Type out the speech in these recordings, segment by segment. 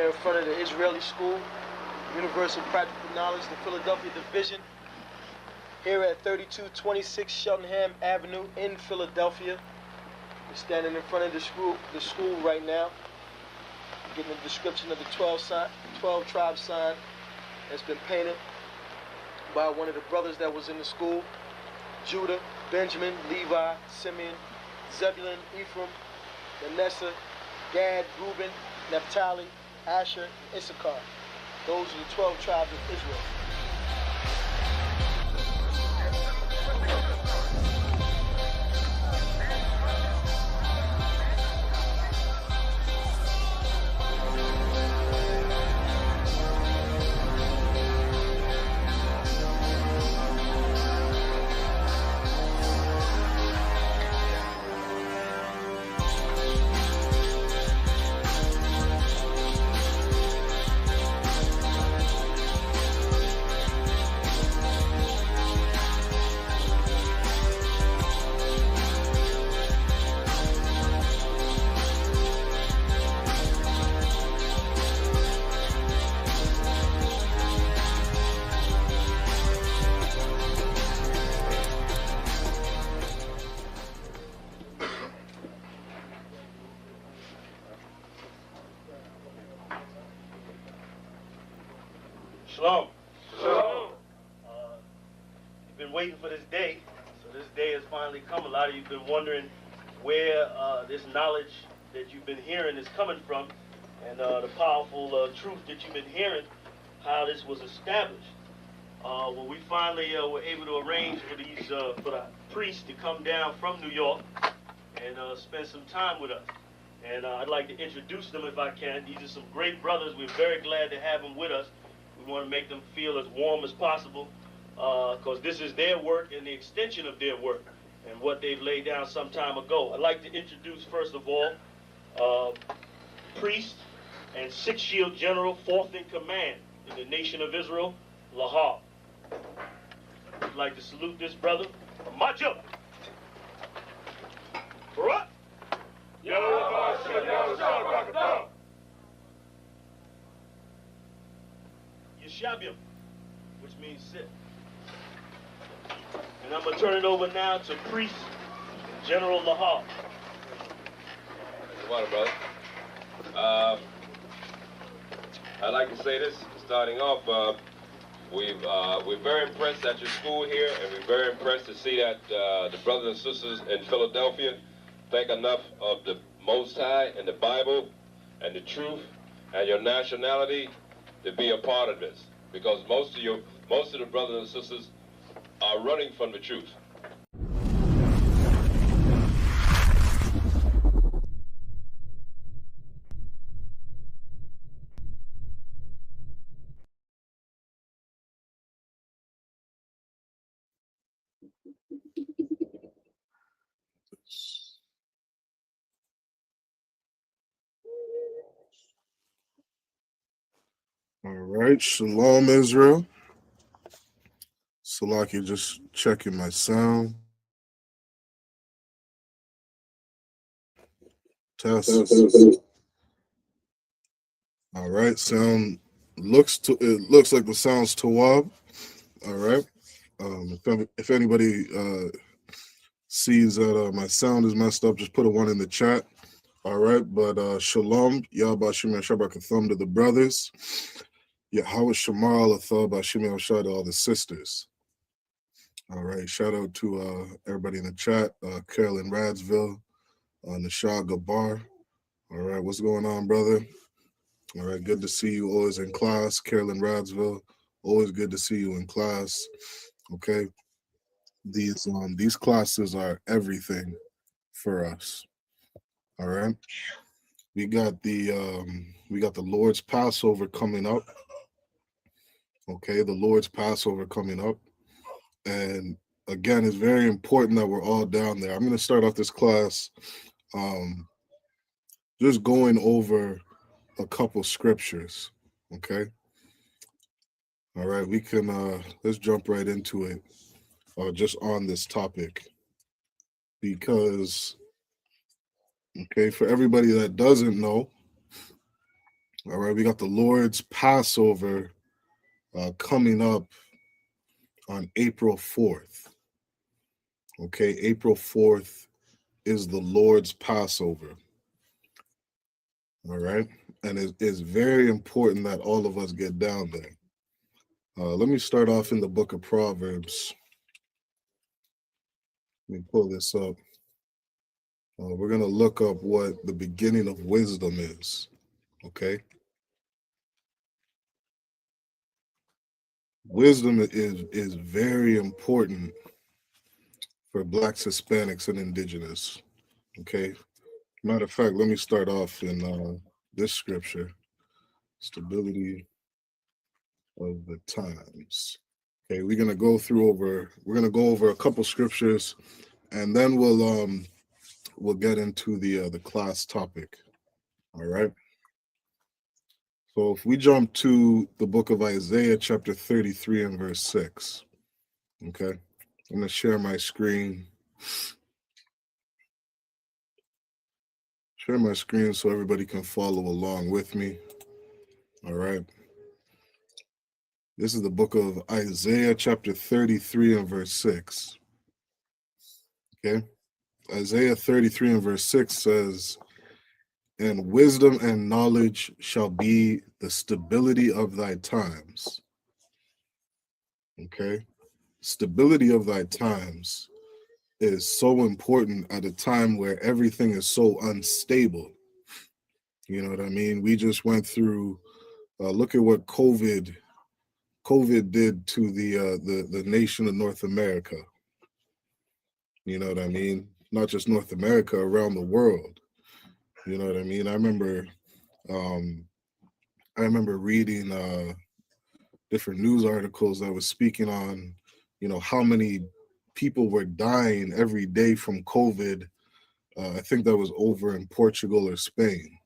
here in front of the Israeli School, Universal Practical Knowledge, the Philadelphia Division, here at 3226 Cheltenham Avenue in Philadelphia. We're standing in front of the school right now, getting a description of the 12 tribe sign that's been painted by one of the brothers that was in the school: Judah, Benjamin, Levi, Simeon, Zebulun, Ephraim, Manasseh, Gad, Reuben, Naphtali, Asher, and Issachar. Those are the 12 tribes of Israel. Shalom. Shalom. You've been waiting for this day, so this day has finally come. A lot of you have been wondering where this knowledge that you've been hearing is coming from, and the powerful truth that you've been hearing, how this was established. Well, we finally were able to arrange for the priests to come down from New York and spend some time with us. And I'd like to introduce them if I can. These are some great brothers. We're very glad to have them with us. We want to make them feel as warm as possible, because this is their work and the extension of their work and what they've laid down some time ago. I'd like to introduce, first of all, priest and Sixth Shield General, fourth in command in the nation of Israel, Lahab. I'd like to salute this brother. March up. Barak. Yeshabim, which means sit. And I'm going to turn it over now to Priest General Lahab. Water, brother. I'd like to say this, starting off, we're very impressed at your school here, and we're very impressed to see that the brothers and sisters in Philadelphia think enough of the Most High and the Bible and the truth and your nationality to be a part of this, because most of the brothers and sisters are running from the truth. All right, Shalom Israel. Salaki, just checking my sound. Test. All right, sound it looks like the sound's Tawab. All right. If anybody sees that my sound is messed up, just put a 1 in the chat. All right, but Shalom, Yahba Shimei Shabbat to the brothers. Yahweh Shamar Alathah Bashim Shad to all the sisters. All right, shout out to everybody in the chat, Carolyn Radsville, Nashad Gabar. All right, what's going on, brother? All right, good to see you always in class. Carolyn Radsville, always good to see you in class. Okay, these classes are everything for us. All right, we got the Lord's Passover coming up. Okay, the Lord's Passover coming up. And again, it's very important that we're all down there. I'm going to start off this class just going over a couple scriptures. Okay. All right, we can let's jump right into it just on this topic, because okay, for everybody that doesn't know, All right, we got the Lord's Passover coming up on April 4th. Okay, April 4th is the Lord's Passover. All right, and it's very important that all of us get down there. Let me start off in the book of Proverbs. Let me pull this up. We're going to look up what the beginning of wisdom is. Okay. Wisdom is very important for Blacks, Hispanics, and Indigenous. Okay. Matter of fact, let me start off in this scripture: stability of the times. Okay, we're gonna go over a couple scriptures, and then we'll get into the class topic. All right. So if we jump to the book of Isaiah, chapter 33 and verse 6. Okay. I'm gonna share my screen. Share my screen so everybody can follow along with me. All right. This is the book of Isaiah, chapter 33 and verse 6. Okay. Isaiah 33 and verse 6 says, "And wisdom and knowledge shall be the stability of thy times." Okay. Stability of thy times is so important at a time where everything is so unstable. You know what I mean? We just went through, look at what COVID did to the nation of North America. You know what I mean? Not just North America, around the world. You know what I mean? I remember reading different news articles that was speaking on, how many people were dying every day from COVID. I think that was over in Portugal or Spain.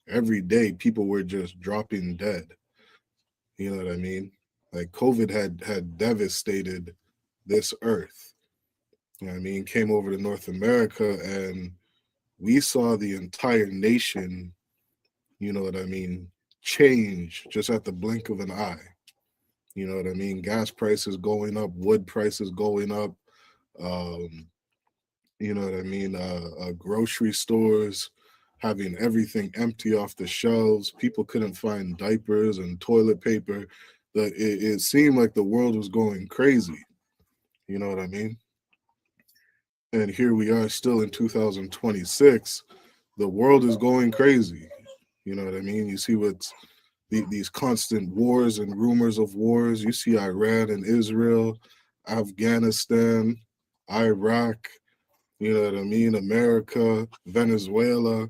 Every day people were just dropping dead. You know what I mean? Like COVID had devastated this earth. You know what I mean? Came over to North America, and we saw the entire nation, you know what I mean, change just at the blink of an eye. You know what I mean? Gas prices going up, wood prices going up. You know what I mean? Grocery stores having everything empty off the shelves. People couldn't find diapers and toilet paper. It seemed like the world was going crazy. You know what I mean? And here we are still in 2026. The world is going crazy. You know what I mean? You see what's these constant wars and rumors of wars. You see Iran and Israel, Afghanistan, Iraq, you know what I mean? America, Venezuela,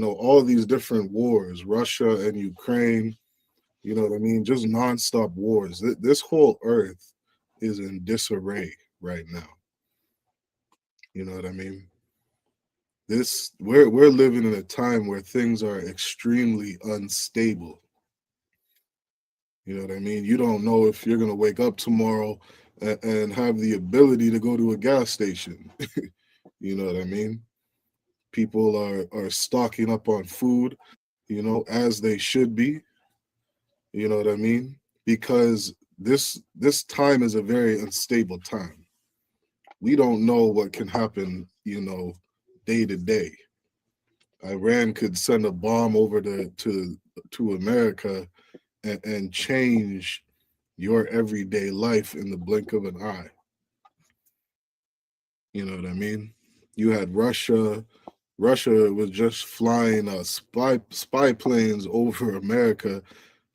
all these different wars, Russia and Ukraine, you know what I mean? Just nonstop wars. This whole earth is in disarray right now. You know what I mean? We're living in a time where things are extremely unstable. You know what I mean? You don't know if you're gonna wake up tomorrow and have the ability to go to a gas station. You know what I mean? People are stocking up on food, as they should be. You know what I mean? Because this time is a very unstable time. We don't know what can happen, day to day. Iran could send a bomb over to America and change your everyday life in the blink of an eye. You know what I mean? You had Russia was just flying spy planes over America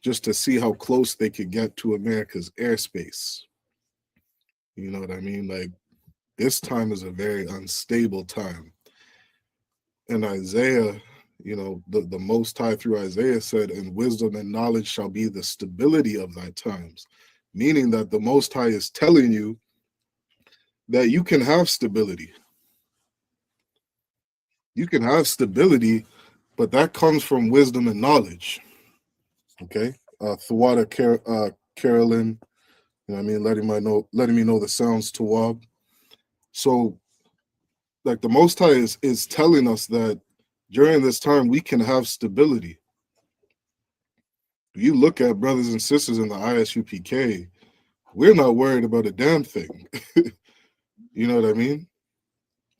just to see how close they could get to America's airspace. You know what I mean? Like, this time is a very unstable time. And Isaiah, the Most High through Isaiah said, "And wisdom and knowledge shall be the stability of thy times," meaning that the Most High is telling you that you can have stability. You can have stability, but that comes from wisdom and knowledge. Okay? Thawada Carolyn, you know what I mean, letting me know the sounds Tawab. So, like, the Most High is telling us that during this time we can have stability. You look at brothers and sisters in the ISUPK, we're not worried about a damn thing. You know what I mean?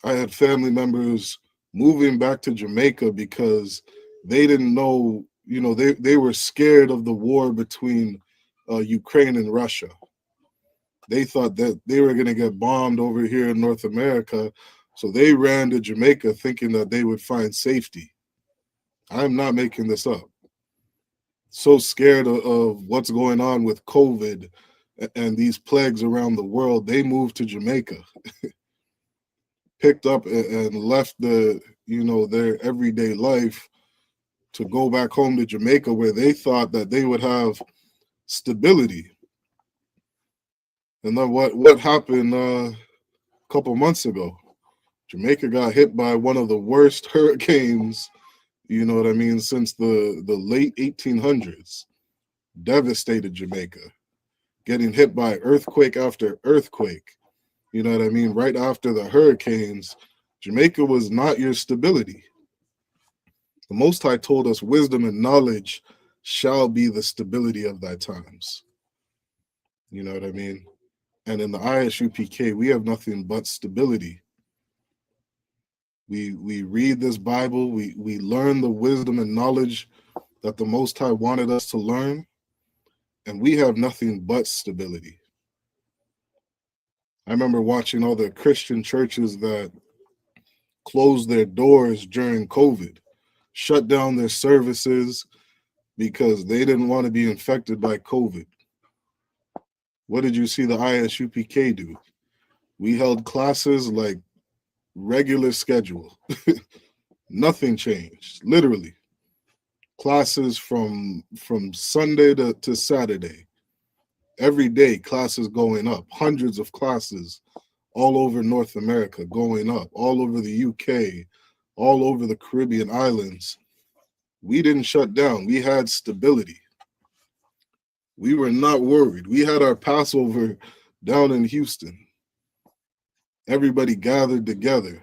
I had family members moving back to Jamaica because they didn't know, they were scared of the war between Ukraine and Russia. They thought that they were going to get bombed over here in North America. So they ran to Jamaica thinking that they would find safety. I'm not making this up. So scared of what's going on with COVID and these plagues around the world, they moved to Jamaica, picked up and left their everyday life to go back home to Jamaica, where they thought that they would have stability. And then what happened a couple months ago? Jamaica got hit by one of the worst hurricanes, you know what I mean, since the late 1800s. Devastated Jamaica, getting hit by earthquake after earthquake. You know what I mean? Right after the hurricanes, Jamaica was not your stability. The Most High told us wisdom and knowledge shall be the stability of thy times. You know what I mean? And in the ISUPK, we have nothing but stability. We read this Bible, we learn the wisdom and knowledge that the Most High wanted us to learn, and we have nothing but stability. I remember watching all the Christian churches that closed their doors during COVID, shut down their services because they didn't want to be infected by COVID. What did you see the ISUPK do? We held classes like regular schedule. Nothing changed, literally. Classes from Sunday to Saturday. Every day, classes going up. Hundreds of classes all over North America going up, all over the UK, all over the Caribbean islands. We didn't shut down. We had stability. We were not worried. We had our Passover down in Houston. Everybody gathered together.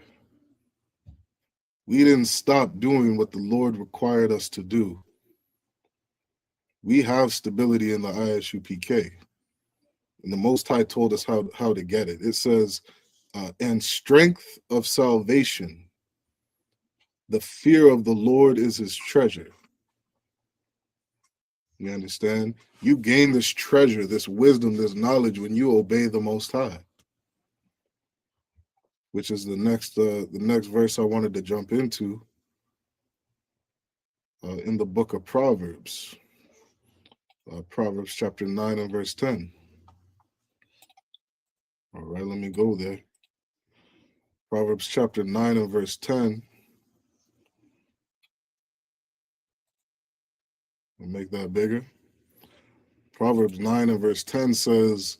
We didn't stop doing what the Lord required us to do. We have stability in the ISUPK. And the Most High told us how to get it. It says, and strength of salvation, the fear of the Lord is his treasure. You understand? You gain this treasure, this wisdom, this knowledge when you obey the Most High. Which is the next verse I wanted to jump into in the book of Proverbs. Proverbs chapter 9 and verse 10. All right, let me go there. Proverbs chapter 9 and verse 10. I'll make that bigger. Proverbs 9 and verse 10 says,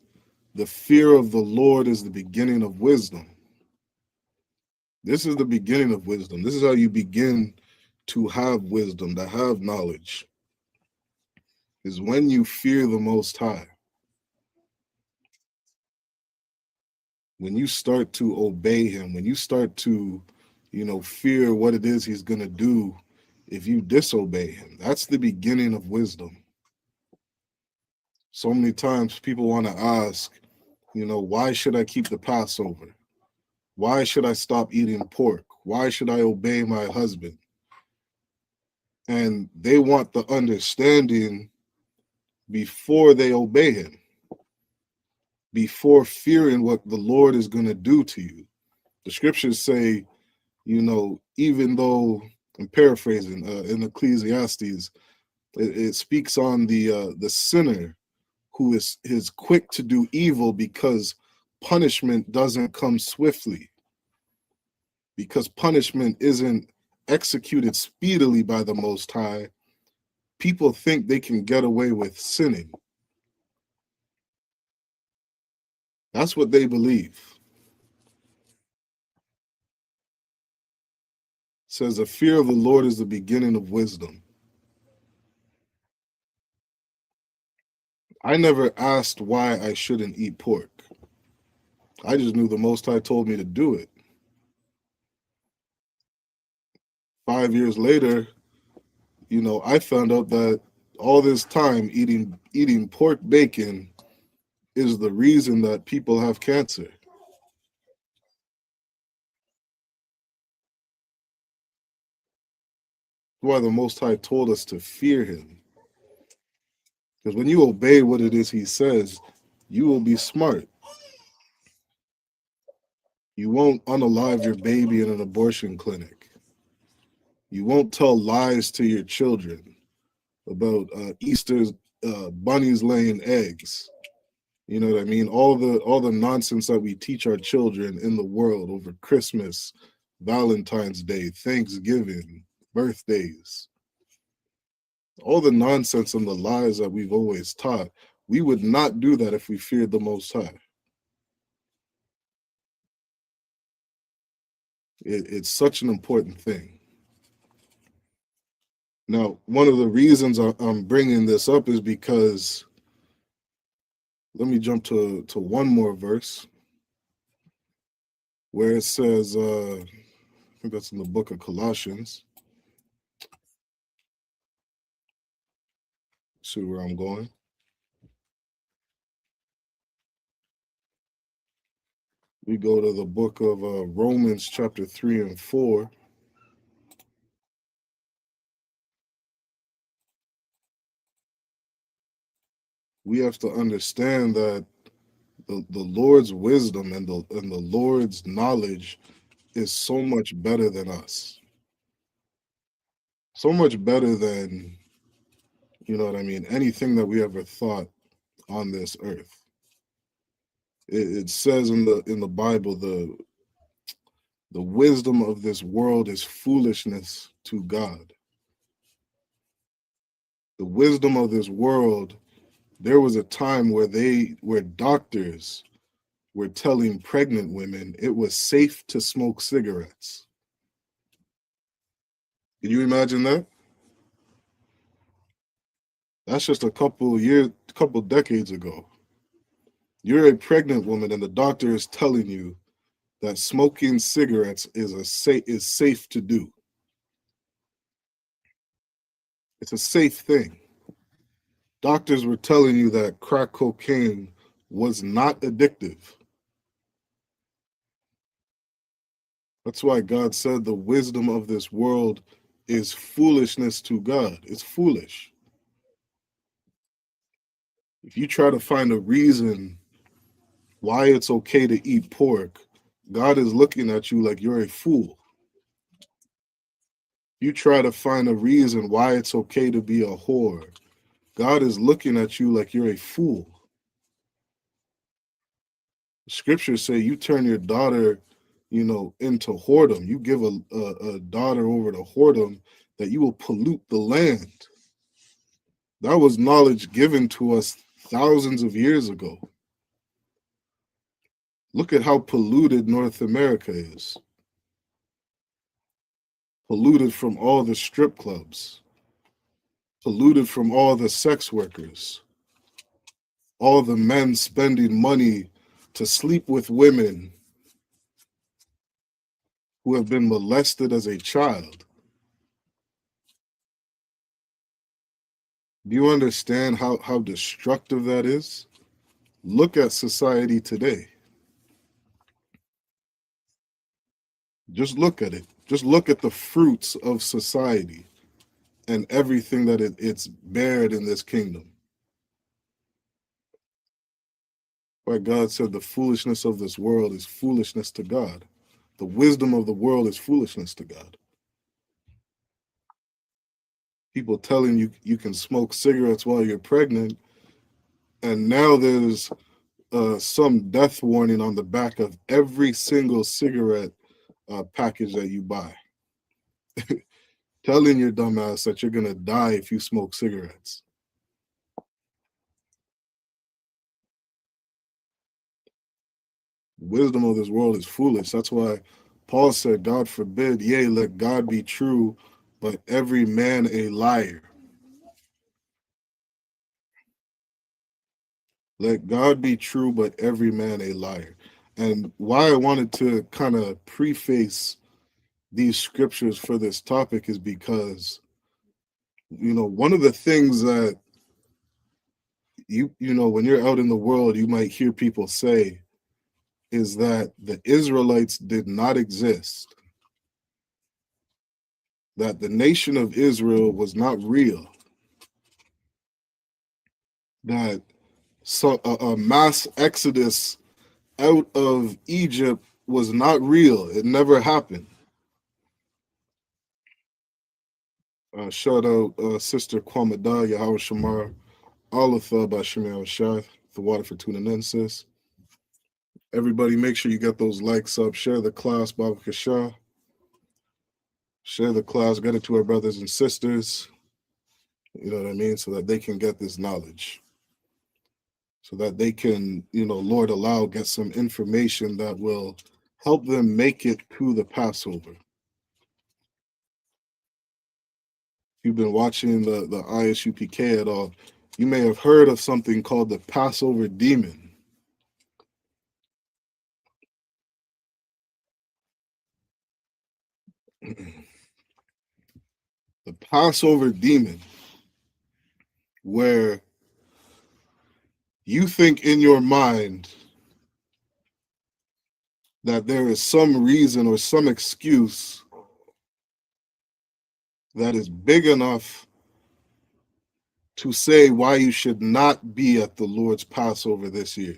the fear of the Lord is the beginning of wisdom. This is the beginning of wisdom. This is how you begin to have wisdom, to have knowledge, is when you fear the Most High. When you start to obey him, when you start to, fear what it is he's going to do if you disobey him, that's the beginning of wisdom. So many times people want to ask, why should I keep the Passover? Why should I stop eating pork? Why should I obey my husband? And they want the understanding before they obey him, before fearing what the Lord is going to do to you. The scriptures say, even though, I'm paraphrasing, in Ecclesiastes, it speaks on the sinner who is quick to do evil because punishment doesn't come swiftly, because punishment isn't executed speedily by the Most High. People think they can get away with sinning. That's what they believe. It says the fear of the Lord is the beginning of wisdom. I never asked why I shouldn't eat pork. I just knew the Most High told me to do it. 5 years later, I found out that all this time eating pork bacon is the reason that people have cancer. Why the Most High told us to fear him. Because when you obey what it is he says, you will be smart. You won't unalive your baby in an abortion clinic. You won't tell lies to your children about Easter's bunnies laying eggs. You know what I mean? All the nonsense that we teach our children in the world over Christmas, Valentine's Day, Thanksgiving, birthdays. All the nonsense and the lies that we've always taught, we would not do that if we feared the Most High. It's such an important thing. Now, one of the reasons I'm bringing this up is because, let me jump to one more verse where it says, I think that's in the book of Colossians. See where I'm going. We go to the book of Romans chapter 3 and 4. We have to understand that the Lord's wisdom and the Lord's knowledge is so much better than us. So much better than, you know what I mean, anything that we ever thought on this earth. It says in the Bible, the wisdom of this world is foolishness to God. The wisdom of this world, there was a time where doctors were telling pregnant women it was safe to smoke cigarettes. Can you imagine that? That's just a couple decades ago. You're a pregnant woman and the doctor is telling you that smoking cigarettes is safe to do. It's a safe thing. Doctors were telling you that crack cocaine was not addictive. That's why God said the wisdom of this world is foolishness to God. It's foolish. If you try to find a reason why it's okay to eat pork, God is looking at you like you're a fool. You try to find a reason why it's okay to be a whore, God is looking at you like you're a fool. Scriptures say you turn your daughter, into whoredom. You give a daughter over to whoredom, that you will pollute the land. That was knowledge given to us thousands of years ago. Look at how polluted North America is. Polluted from all the strip clubs. Polluted from all the sex workers. All the men spending money to sleep with women who have been molested as a child. Do you understand how destructive that is? Look at society today. Just look at it. Just look at the fruits of society and everything that it's bared in this kingdom. Why God said the foolishness of this world is foolishness to God. The wisdom of the world is foolishness to God. People telling you you can smoke cigarettes while you're pregnant, and now there's some death warning on the back of every single cigarette package that you buy. Telling your dumbass that you're gonna die if you smoke cigarettes. Wisdom of this world is foolish. That's why Paul said, God forbid, yea, let God be true, but every man a liar. Let God be true, but every man a liar. And why I wanted to kind of preface these scriptures for this topic is because one of the things that when you're out in the world, you might hear people say is that the Israelites did not exist, that the nation of Israel was not real, that a mass exodus out of Egypt was not real. It never happened. Shout out Sister Kwamada, Yahweh Shamar, Alatha by Shemel Shah, the water for tuning in, sis. Everybody make sure you get those likes up. Share the class, Baba Kashah. Share the class, get it to our brothers and sisters. You know what I mean? So that they can get this knowledge. So that they can, Lord allow, get some information that will help them make it to the Passover. If you've been watching the ISUPK at all, you may have heard of something called the Passover demon. The Passover demon, where you think in your mind that there is some reason or some excuse that is big enough to say why you should not be at the Lord's Passover this year.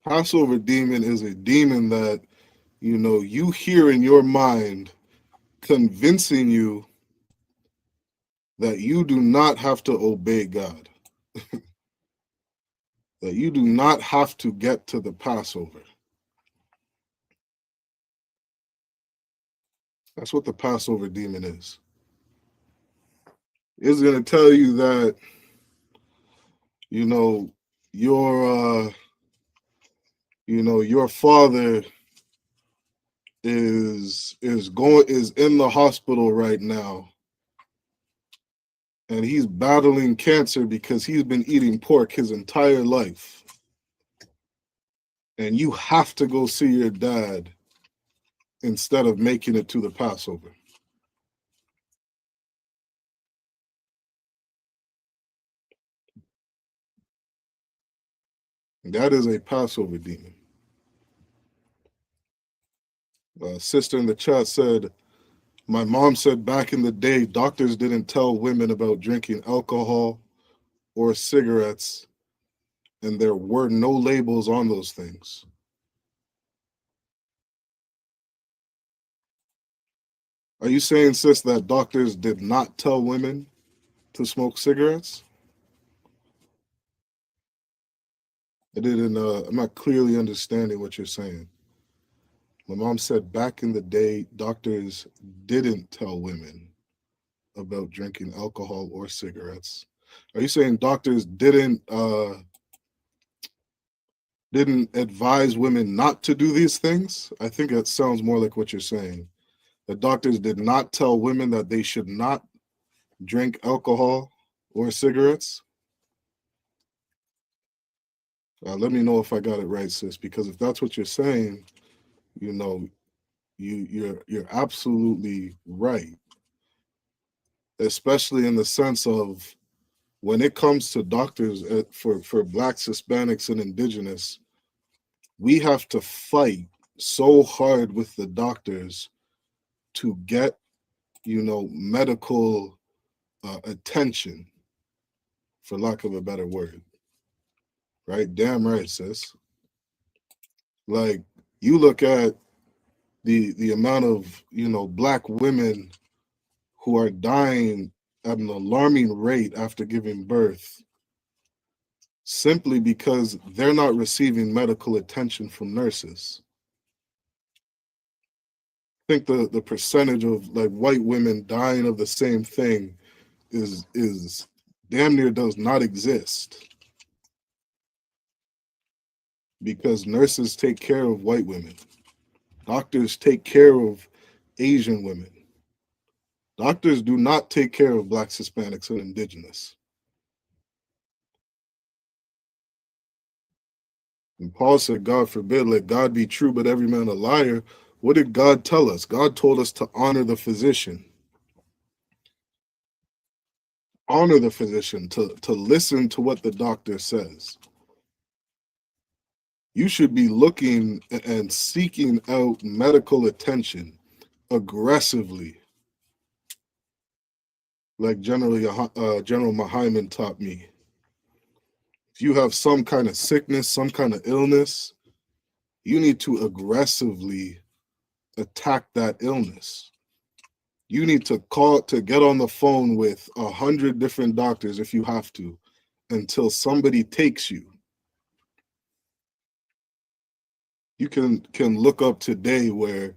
Passover demon is a demon that, you hear in your mind convincing you that you do not have to obey God, that you do not have to get to the Passover. That's what the Passover demon is. It's going to tell you that, your father is in the hospital right now, and he's battling cancer because he's been eating pork his entire life, and you have to go see your dad instead of making it to the Passover. That is a Passover demon. Sister in the chat said, my mom said back in the day, doctors didn't tell women about drinking alcohol or cigarettes, and there were no labels on those things. Are you saying, sis, that doctors did not tell women to smoke cigarettes? I'm not clearly understanding what you're saying. My mom said back in the day, doctors didn't tell women about drinking alcohol or cigarettes. Are you saying doctors didn't advise women not to do these things? I think that sounds more like what you're saying. The doctors did not tell women that they should not drink alcohol or cigarettes. Let me know if I got it right, sis, because if that's what you're saying, you're absolutely right, especially in the sense of when it comes to doctors for Blacks, Hispanics, and Indigenous, we have to fight so hard with the doctors to get, medical attention, for lack of a better word. Right? Damn right, sis. Like, you look at the amount of, Black women who are dying at an alarming rate after giving birth simply because they're not receiving medical attention from nurses. I think the percentage of like white women dying of the same thing is damn near does not exist, because nurses take care of white women, doctors take care of Asian women, doctors do not take care of Blacks, Hispanics, and Indigenous. And Paul said, God forbid, let God be true, but every man a liar. What did God tell us? God told us to honor the physician. Honor the physician, to listen to what the doctor says. You should be looking and seeking out medical attention aggressively, like General Mahaiman taught me. If you have some kind of sickness, some kind of illness, you need to aggressively attack that illness. You need to get on the phone with 100 different doctors if you have to, until somebody takes you. You can look up today where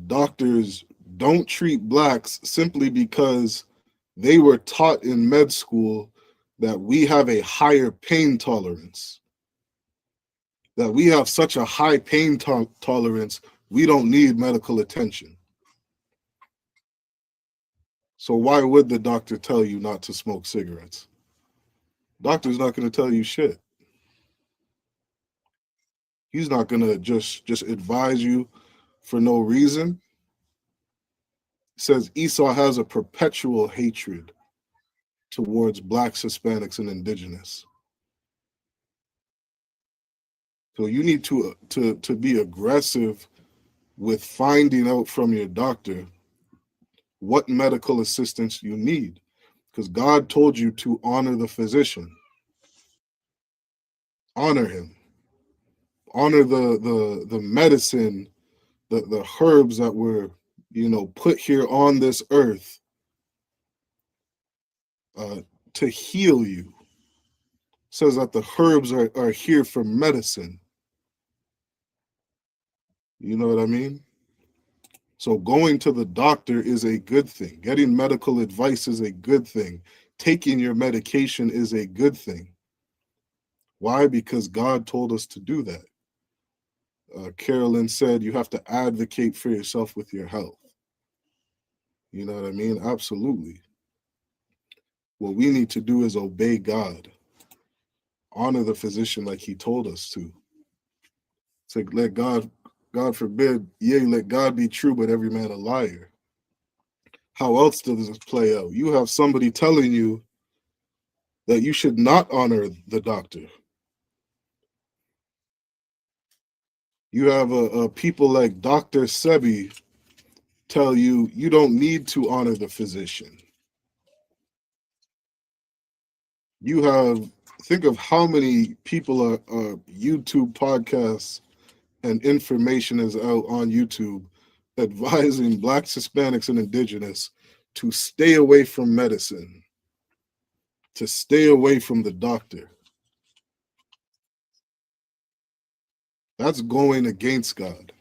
doctors don't treat blacks simply because they were taught in med school that we have a higher pain tolerance, that we have such a high pain tolerance, we don't need medical attention. So why would the doctor tell you not to smoke cigarettes? Doctor's not going to tell you shit. He's not going to just advise you for no reason. It says Esau has a perpetual hatred towards blacks, Hispanics, and indigenous. So you need to be aggressive with finding out from your doctor what medical assistance you need, because God told you to honor the physician. Honor him. Honor the medicine, the herbs that were, put here on this earth to heal you. It says that the herbs are here for medicine. You know what I mean? So going to the doctor is a good thing. Getting medical advice is a good thing. Taking your medication is a good thing. Why? Because God told us to do that. Carolyn said you have to advocate for yourself with your health. You know what I mean? Absolutely. What we need to do is obey God. Honor the physician like he told us to. It's like, let God forbid, let God be true, but every man a liar. How else does this play out? You have somebody telling you that you should not honor the doctor. You have people like Dr. Sebi tell you you don't need to honor the physician. Think of how many people are YouTube podcasts and information is out on YouTube advising blacks, Hispanics, and indigenous to stay away from medicine, to stay away from the doctor. That's going against God.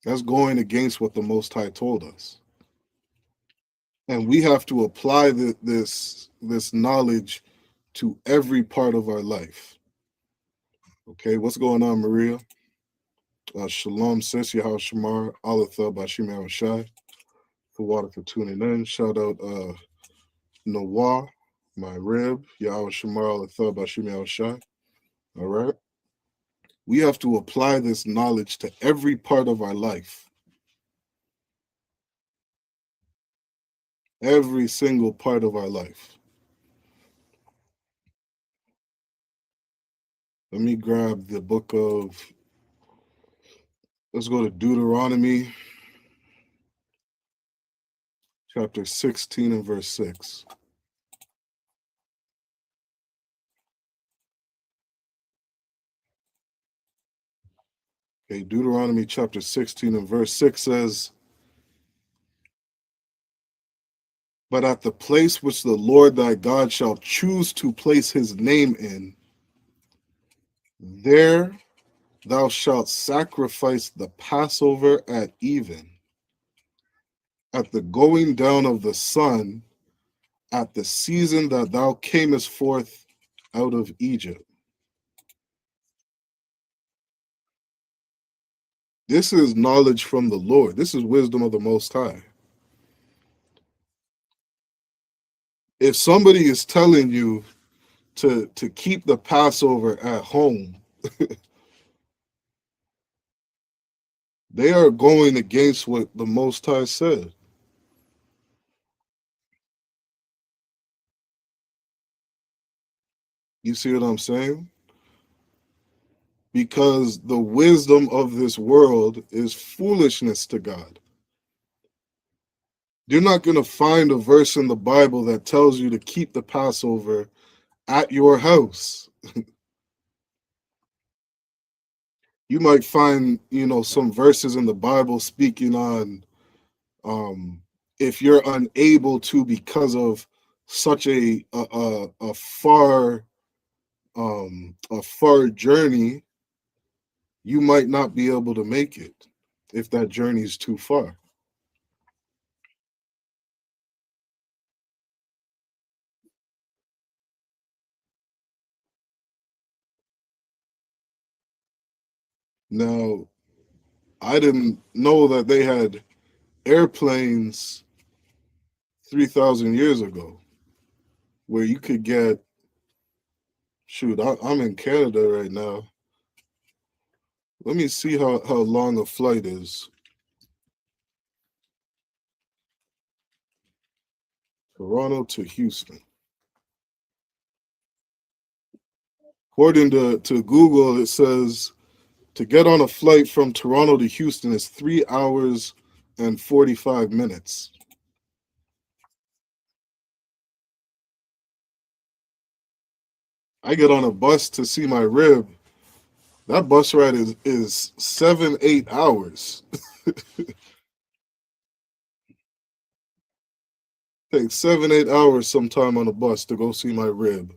That's going against what the Most High told us. And we have to apply this knowledge to every part of our life. Okay, what's going on, Maria? Shalom, sis, Yahweh Shamar, Alatha, Bashim Shai, for water for tuning in. Shout out Nawar, my rib, Yahweh Shamar, Alatha, Bashim Shai. All right. We have to apply this knowledge to every part of our life. Every single part of our life. Let me grab the book of, let's go to Deuteronomy, chapter 16 and verse 6. Okay, Deuteronomy chapter 16 and verse 6 says, but at the place which the Lord thy God shall choose to place his name in, there thou shalt sacrifice the Passover at even, at the going down of the sun, at the season that thou camest forth out of Egypt. This is knowledge from the Lord. This is wisdom of the Most High. If somebody is telling you to keep the Passover at home, they are going against what the Most High said. You see what I'm saying? Because the wisdom of this world is foolishness to God. You're not going to find a verse in the Bible that tells you to keep the Passover at your house. You might find, some verses in the Bible speaking on if you're unable to because of such a far journey, you might not be able to make it if that journey is too far. Now, I didn't know that they had airplanes 3,000 years ago where you could get, I'm in Canada right now. Let me see how long a flight is. Toronto to Houston. According to Google, it says to get on a flight from Toronto to Houston is 3 hours and 45 minutes. I get on a bus to see my rib. That bus ride is 7-8 hours. Take 7-8 hours sometime on a bus to go see my rib.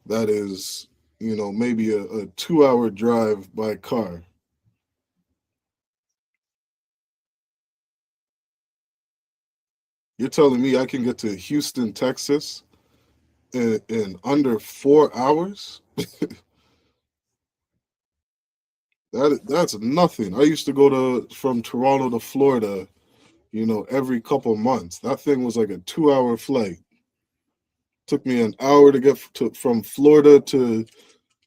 That is, maybe a 2-hour drive by car. You're telling me I can get to Houston, Texas in under 4 hours? That's nothing. I used to go from Toronto to Florida, every couple months. That thing was like a 2-hour flight. Took me an hour to get from Florida to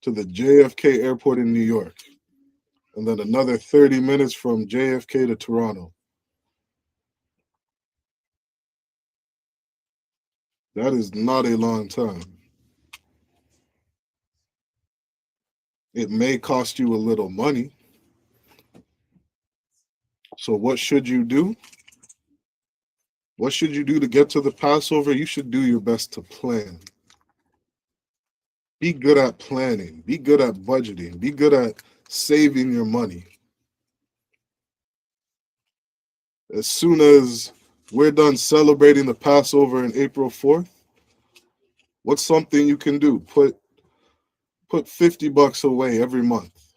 the JFK airport in New York, and then another 30 minutes from JFK to Toronto. That is not a long time. It may cost you a little money. So what should you do? What should you do to get to the Passover? You should do your best to plan. Be good at planning. Be good at budgeting. Be good at saving your money. As soon as we're done celebrating the Passover on April 4th, what's something you can do? Put $50 away every month.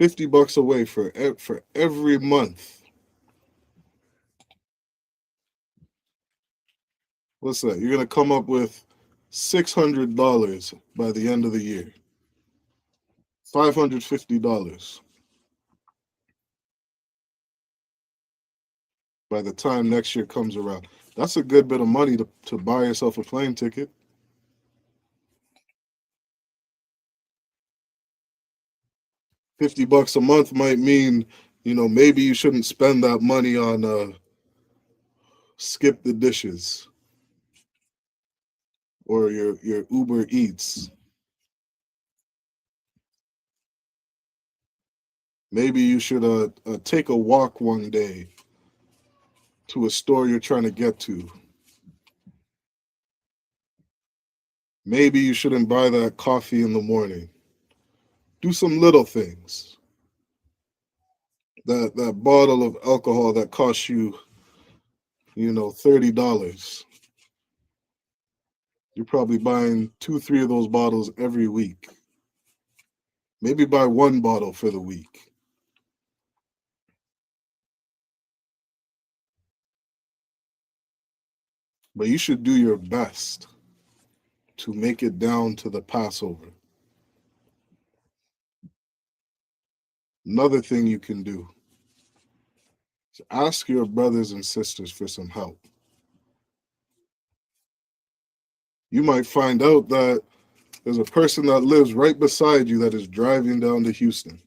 $50 away for every month. What's that? You're gonna come up with $600 by the end of the year. $550 by the time next year comes around. That's a good bit of money to buy yourself a plane ticket. $50 a month might mean, maybe you shouldn't spend that money on skip the dishes or your Uber Eats. Maybe you should take a walk one day to a store you're trying to get to. Maybe you shouldn't buy that coffee in the morning. Do some little things. That bottle of alcohol that costs you, $30. You're probably buying 2-3 of those bottles every week. Maybe buy one bottle for the week. But you should do your best to make it down to the Passover. Another thing you can do is ask your brothers and sisters for some help. You might find out that there's a person that lives right beside you that is driving down to Houston.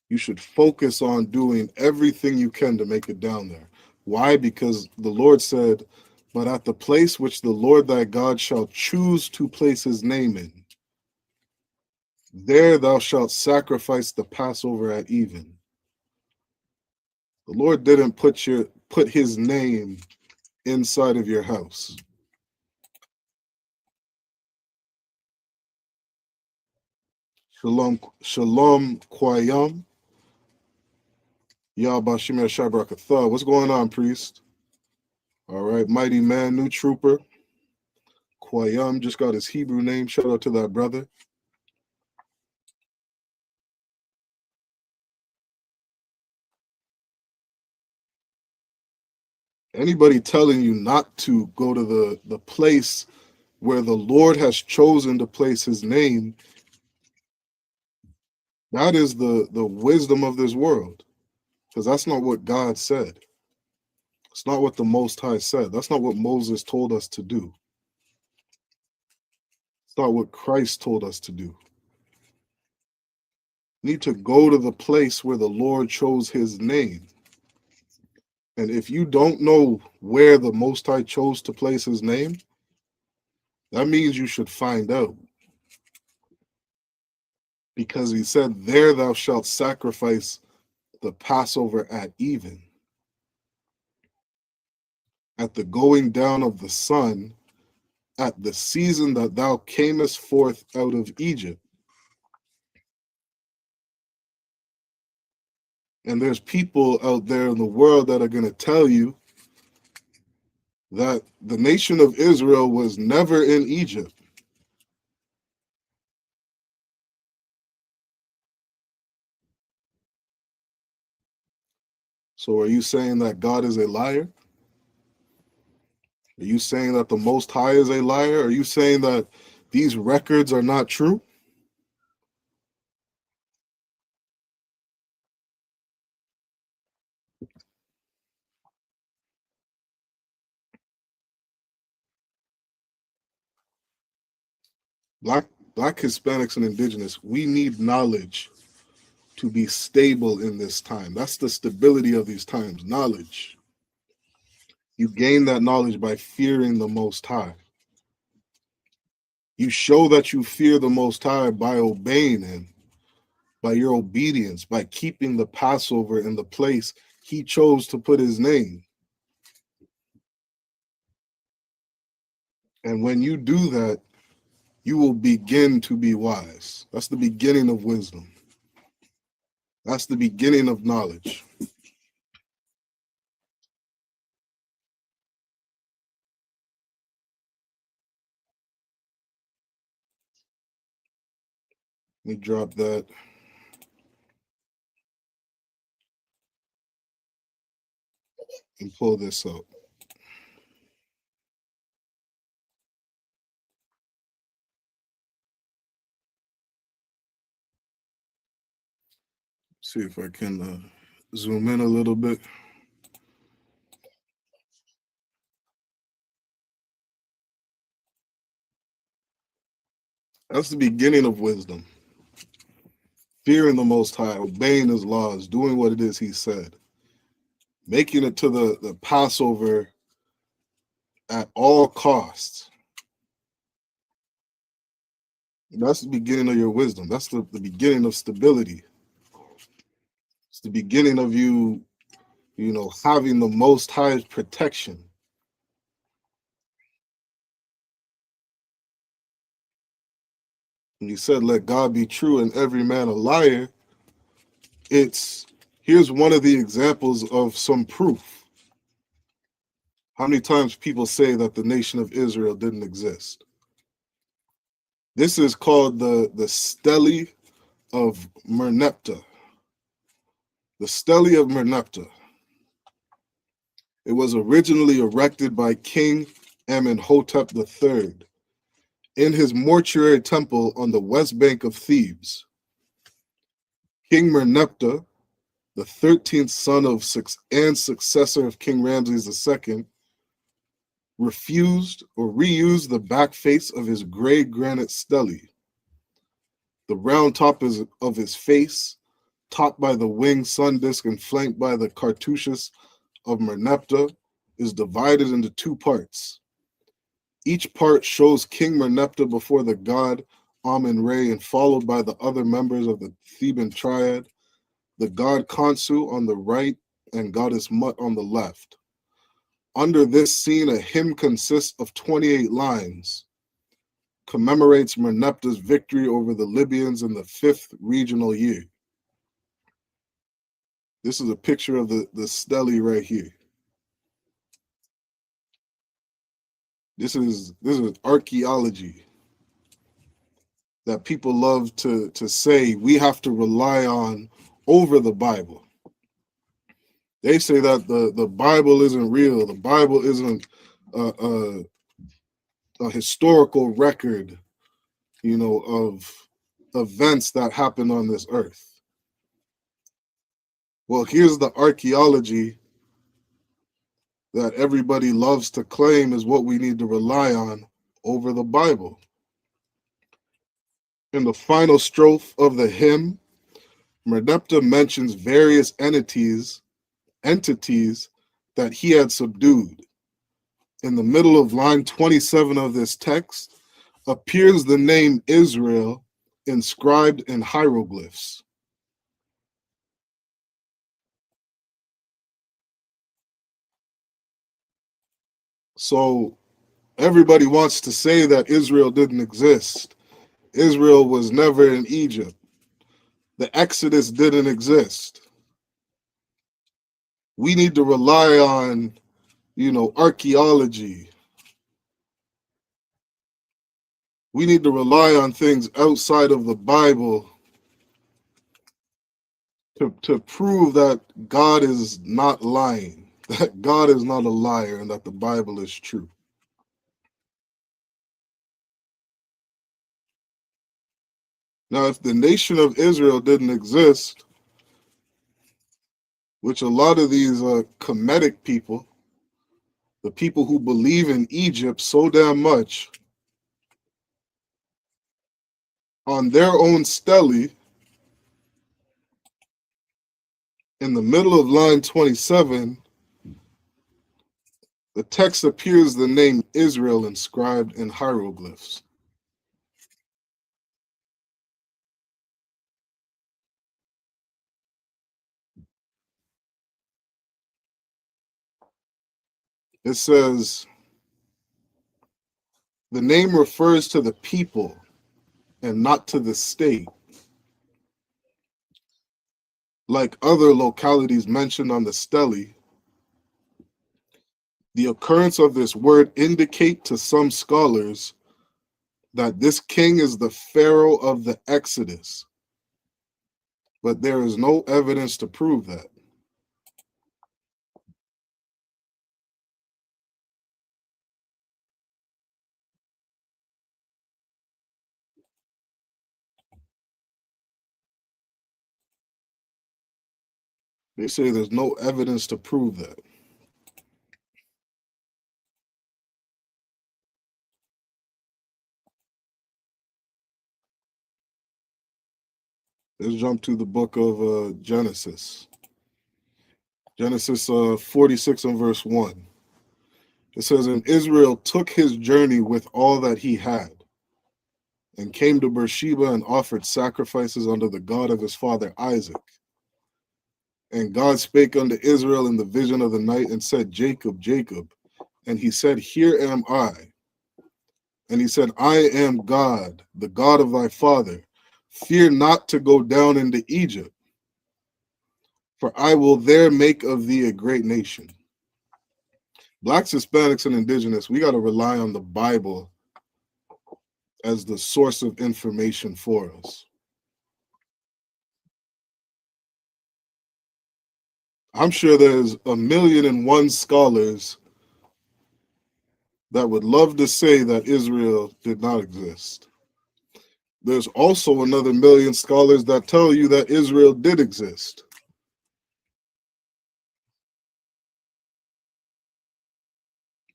You should focus on doing everything you can to make it down there. Why? Because the Lord said, but at the place which the Lord thy God shall choose to place his name in, there thou shalt sacrifice the Passover at even. The Lord didn't put his name inside of your house. Shalom, shalom, kwayam. Yahbashim Shabrakatha. What's going on, priest? All right, mighty man, new trooper. Kwayam just got his Hebrew name. Shout out to that brother. Anybody telling you not to go to the place where the Lord has chosen to place his name, that is the wisdom of this world. Because that's not what God said. It's not what the Most High said. That's not what Moses told us to do. It's not what Christ told us to do. You need to go to the place where the Lord chose his name. And if you don't know where the Most High chose to place his name, that means you should find out. Because he said, there thou shalt sacrifice the Passover at even. At the going down of the sun, at the season that thou camest forth out of Egypt. And there's people out there in the world that are going to tell you that the nation of Israel was never in Egypt. So are you saying that God is a liar? Are you saying that the Most High is a liar? Are you saying that these records are not true? Black Hispanics and indigenous, we need knowledge to be stable in this time. That's the stability of these times, knowledge. You gain that knowledge by fearing the Most High. You show that you fear the Most High by obeying him, by your obedience, by keeping the Passover in the place he chose to put his name. And when you do that, you will begin to be wise. That's the beginning of wisdom. That's the beginning of knowledge. Let me drop that. And pull this up. See if I can zoom in a little bit. That's the beginning of wisdom. Fearing the Most High, obeying his laws, doing what it is he said. Making it to the Passover at all costs. That's the beginning of your wisdom. That's the beginning of stability. It's the beginning of you having the Most High's protection. When you said, let God be true and every man a liar, here's one of the examples of some proof. How many times people say that the nation of Israel didn't exist? This is called the Stele of Merneptah. The Stele of Merneptah. It was originally erected by King Amenhotep III in his mortuary temple on the west bank of Thebes. King Merneptah the 13th son of and successor of King Ramses II, refused or reused the back face of his gray granite stele. The round top of his face, topped by the winged sun disk and flanked by the cartouches of Merneptah, is divided into two parts. Each part shows King Merneptah before the god Amun-Re and followed by the other members of the Theban triad, the god Khonsu on the right and goddess Mut on the left. Under this scene, a hymn consists of 28 lines, commemorates Merneptah's victory over the Libyans in the 5th regional year. This is a picture of the stele right here. This is archaeology that people love to say we have to rely on over the Bible. They say that the Bible isn't real. The Bible isn't a historical record, of events that happened on this earth. Well, here's the archaeology that everybody loves to claim is what we need to rely on over the Bible. In the final strophe of the hymn, Merneptah mentions various entities that he had subdued. In the middle of line 27 of this text appears the name Israel inscribed in hieroglyphs. So everybody wants to say that Israel didn't exist. Israel was never in Egypt. The Exodus didn't exist. We need to rely on, archaeology. We need to rely on things outside of the Bible to prove that God is not lying, that God is not a liar, and that the Bible is true. Now, if the nation of Israel didn't exist, which a lot of these Kemetic people, the people who believe in Egypt so damn much, on their own stele, in the middle of line 27, the text appears the name Israel inscribed in hieroglyphs. It says, the name refers to the people and not to the state. Like other localities mentioned on the stele, the occurrence of this word indicate to some scholars that this king is the Pharaoh of the Exodus, but there is no evidence to prove that. They say there's no evidence to prove that. Let's jump to the book of Genesis. Genesis 46 and verse 1. It says, and Israel took his journey with all that he had, and came to Beersheba and offered sacrifices unto the God of his father Isaac. And God spake unto Israel in the vision of the night and said, Jacob, Jacob. And he said, Here am I. And he said, I am God, the God of thy father. Fear not to go down into Egypt, for I will there make of thee a great nation. Blacks, Hispanics, and indigenous, we got to rely on the Bible as the source of information for us. I'm sure there's 1,000,001 scholars that would love to say that Israel did not exist. There's also another 1,000,000 scholars that tell you that Israel did exist.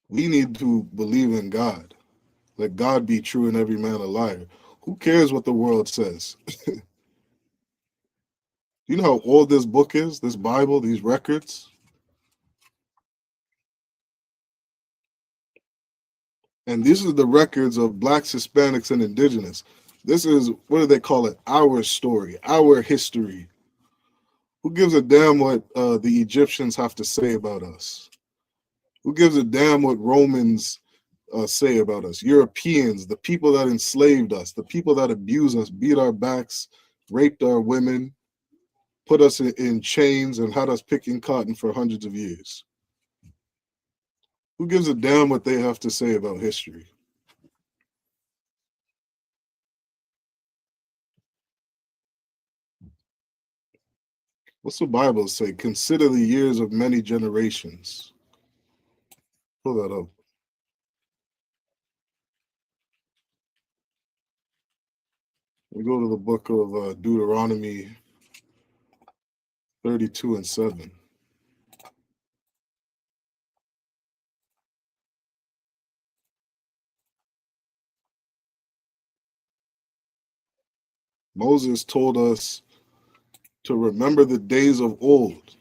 We need to believe in God. Let God be true and every man a liar. Who cares what the world says? You know how old this book is, this Bible, these records? And these are the records of blacks, Hispanics, and indigenous. This is, what do they call it? Our story, our history. Who gives a damn what the Egyptians have to say about us? Who gives a damn what Romans say about us? Europeans, the people that enslaved us, the people that abused us, beat our backs, raped our women, put us in chains, and had us picking cotton for hundreds of years. Who gives a damn what they have to say about history? What's the Bible say? Consider the years of many generations. Pull that up. We go to the book of Deuteronomy 32 and 7. Moses told us to remember the days of old,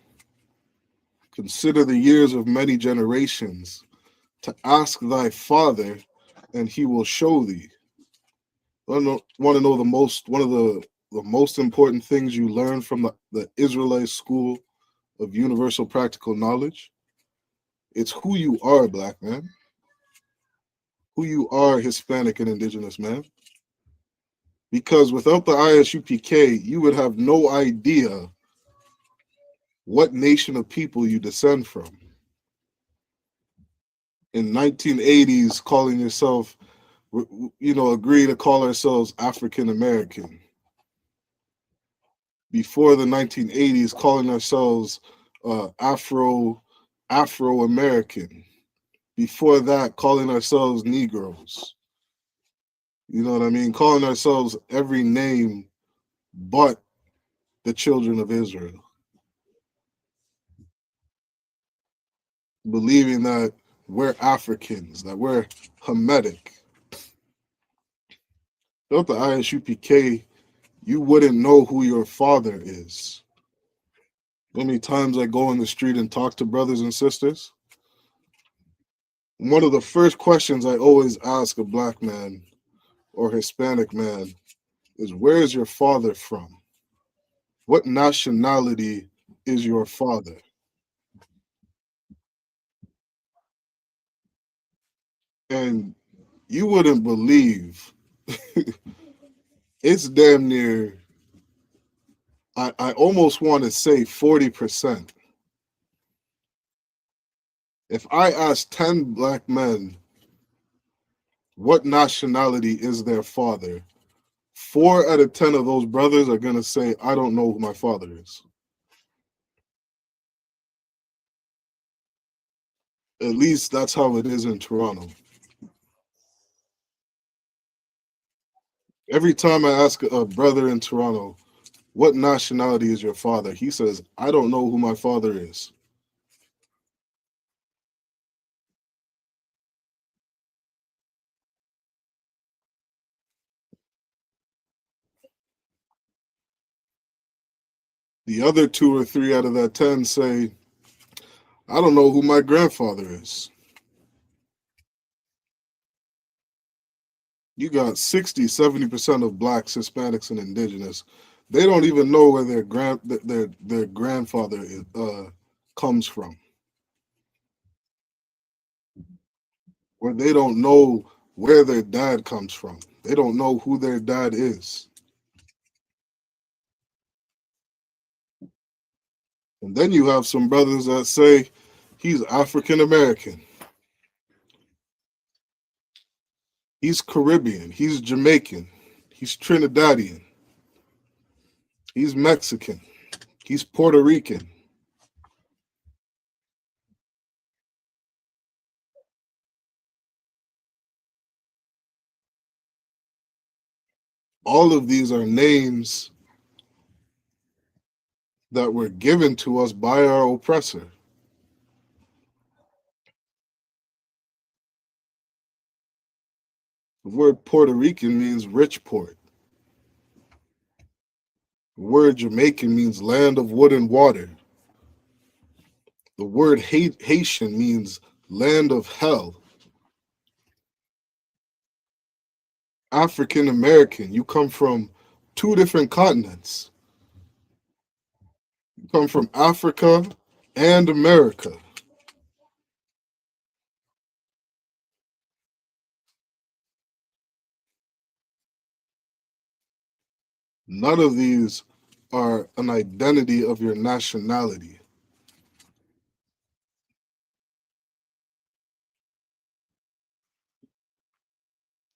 consider the years of many generations, to ask thy father, and he will show thee. Want to know one of the most important things you learn from the Israelite school of universal practical knowledge? It's who you are, black man. Who you are, Hispanic and indigenous man. Because without the ISUPK, you would have no idea what nation of people you descend from. In 1980s, calling yourself, agree to call ourselves African American. Before the 1980s, calling ourselves Afro American. Before that, calling ourselves Negroes. You know what I mean? Calling ourselves every name but the children of Israel. Believing that we're Africans, that we're Hamitic. Without the ISUPK, you wouldn't know who your father is. How many times I go in the street and talk to brothers and sisters? One of the first questions I always ask a black man or Hispanic man is, where is your father from? What nationality is your father? And you wouldn't believe it's damn near, I almost want to say 40%. If I ask 10 black men what nationality is their father, 4 out of 10 of those brothers are going to say, I don't know who my father is. At least that's how it is in Toronto. Every time I ask a brother in Toronto, what nationality is your father? He says, I don't know who my father is. The other 2 or 3 out of that 10 say, I don't know who my grandfather is. You got 60, 70% of blacks, Hispanics, and indigenous. They don't even know where their grandfather comes from. Or they don't know where their dad comes from. They don't know who their dad is. And then you have some brothers that say he's African American. He's Caribbean. He's Jamaican. He's Trinidadian. He's Mexican. He's Puerto Rican. All of these are names that were given to us by our oppressor. The word Puerto Rican means rich port. The word Jamaican means land of wood and water. The word Haitian means land of hell. African American, you come from two different continents. You come from Africa and America. None of these are an identity of your nationality.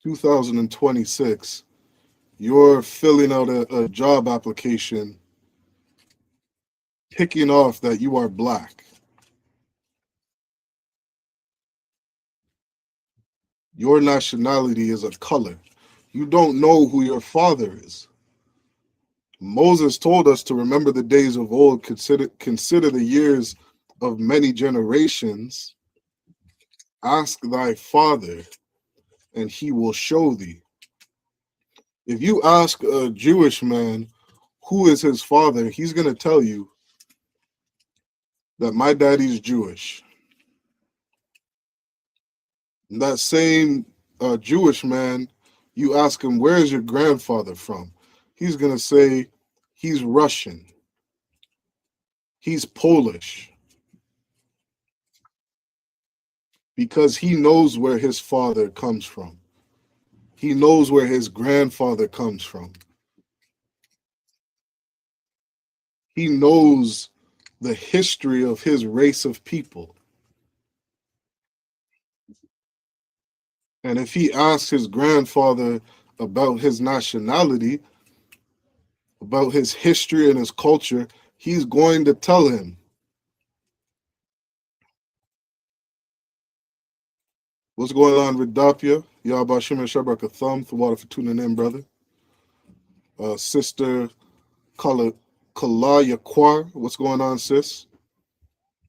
In 2026, you're filling out a job application, picking off that you are black. Your nationality is a color. You don't know who your father is. Moses told us to remember the days of old, consider the years of many generations. Ask thy father, and he will show thee. If you ask a Jewish man who is his father, he's going to tell you that my daddy's Jewish. And that same Jewish man, you ask him, where is your grandfather from? He's going to say, he's Russian. He's Polish. Because he knows where his father comes from. He knows where his grandfather comes from. He knows the history of his race of people. And if he asks his grandfather about his nationality, about his history and his culture, he's going to tell him. What's going on, Radapia? Yabashim and Shabrak Thumb, the water for tuning in, brother. Sister Kalaya Kwar, what's going on, sis?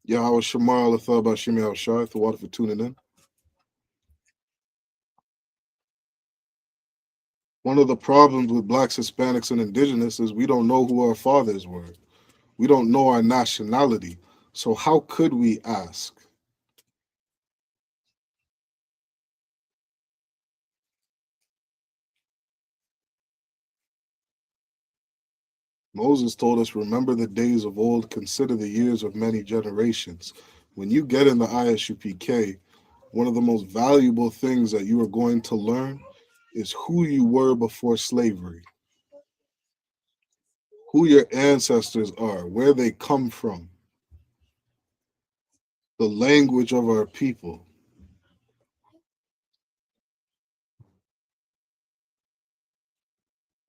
Yahweh Shamar Latha Bashim Shai, the water for tuning in. One of the problems with blacks, Hispanics, and indigenous is we don't know who our fathers were. We don't know our nationality. So how could we ask? Moses told us, remember the days of old, consider the years of many generations. When you get in the ISUPK, one of the most valuable things that you are going to learn is who you were before slavery, who your ancestors are, where they come from, the language of our people.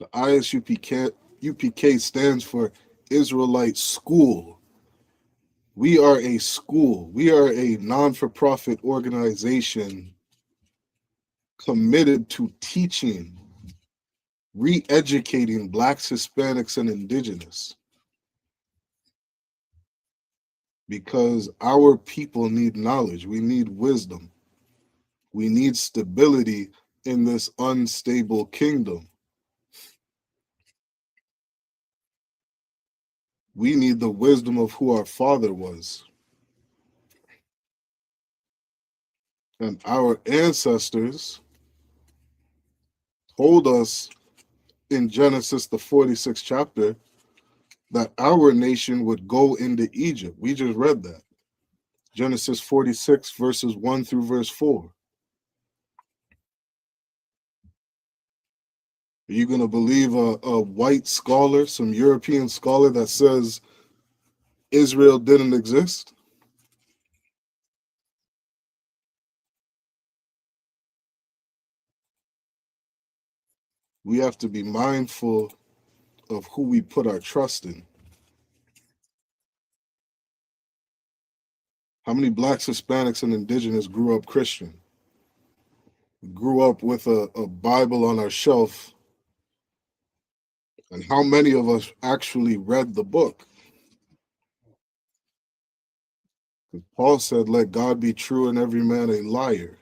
The ISUPK stands for Israelite School. We are a school. We are a non-for-profit organization committed to teaching, re-educating blacks, Hispanics, and indigenous. Because our people need knowledge. We need wisdom. We need stability in this unstable kingdom. We need the wisdom of who our father was. And our ancestors told us in Genesis, the 46th chapter, that our nation would go into Egypt. We just read that. Genesis 46, verses 1 through verse 4. Are you going to believe a white scholar, some European scholar that says Israel didn't exist? We have to be mindful of who we put our trust in. How many blacks, Hispanics, and indigenous grew up Christian? Grew up with a Bible on our shelf? And how many of us actually read the book? Paul said, let God be true and every man a liar.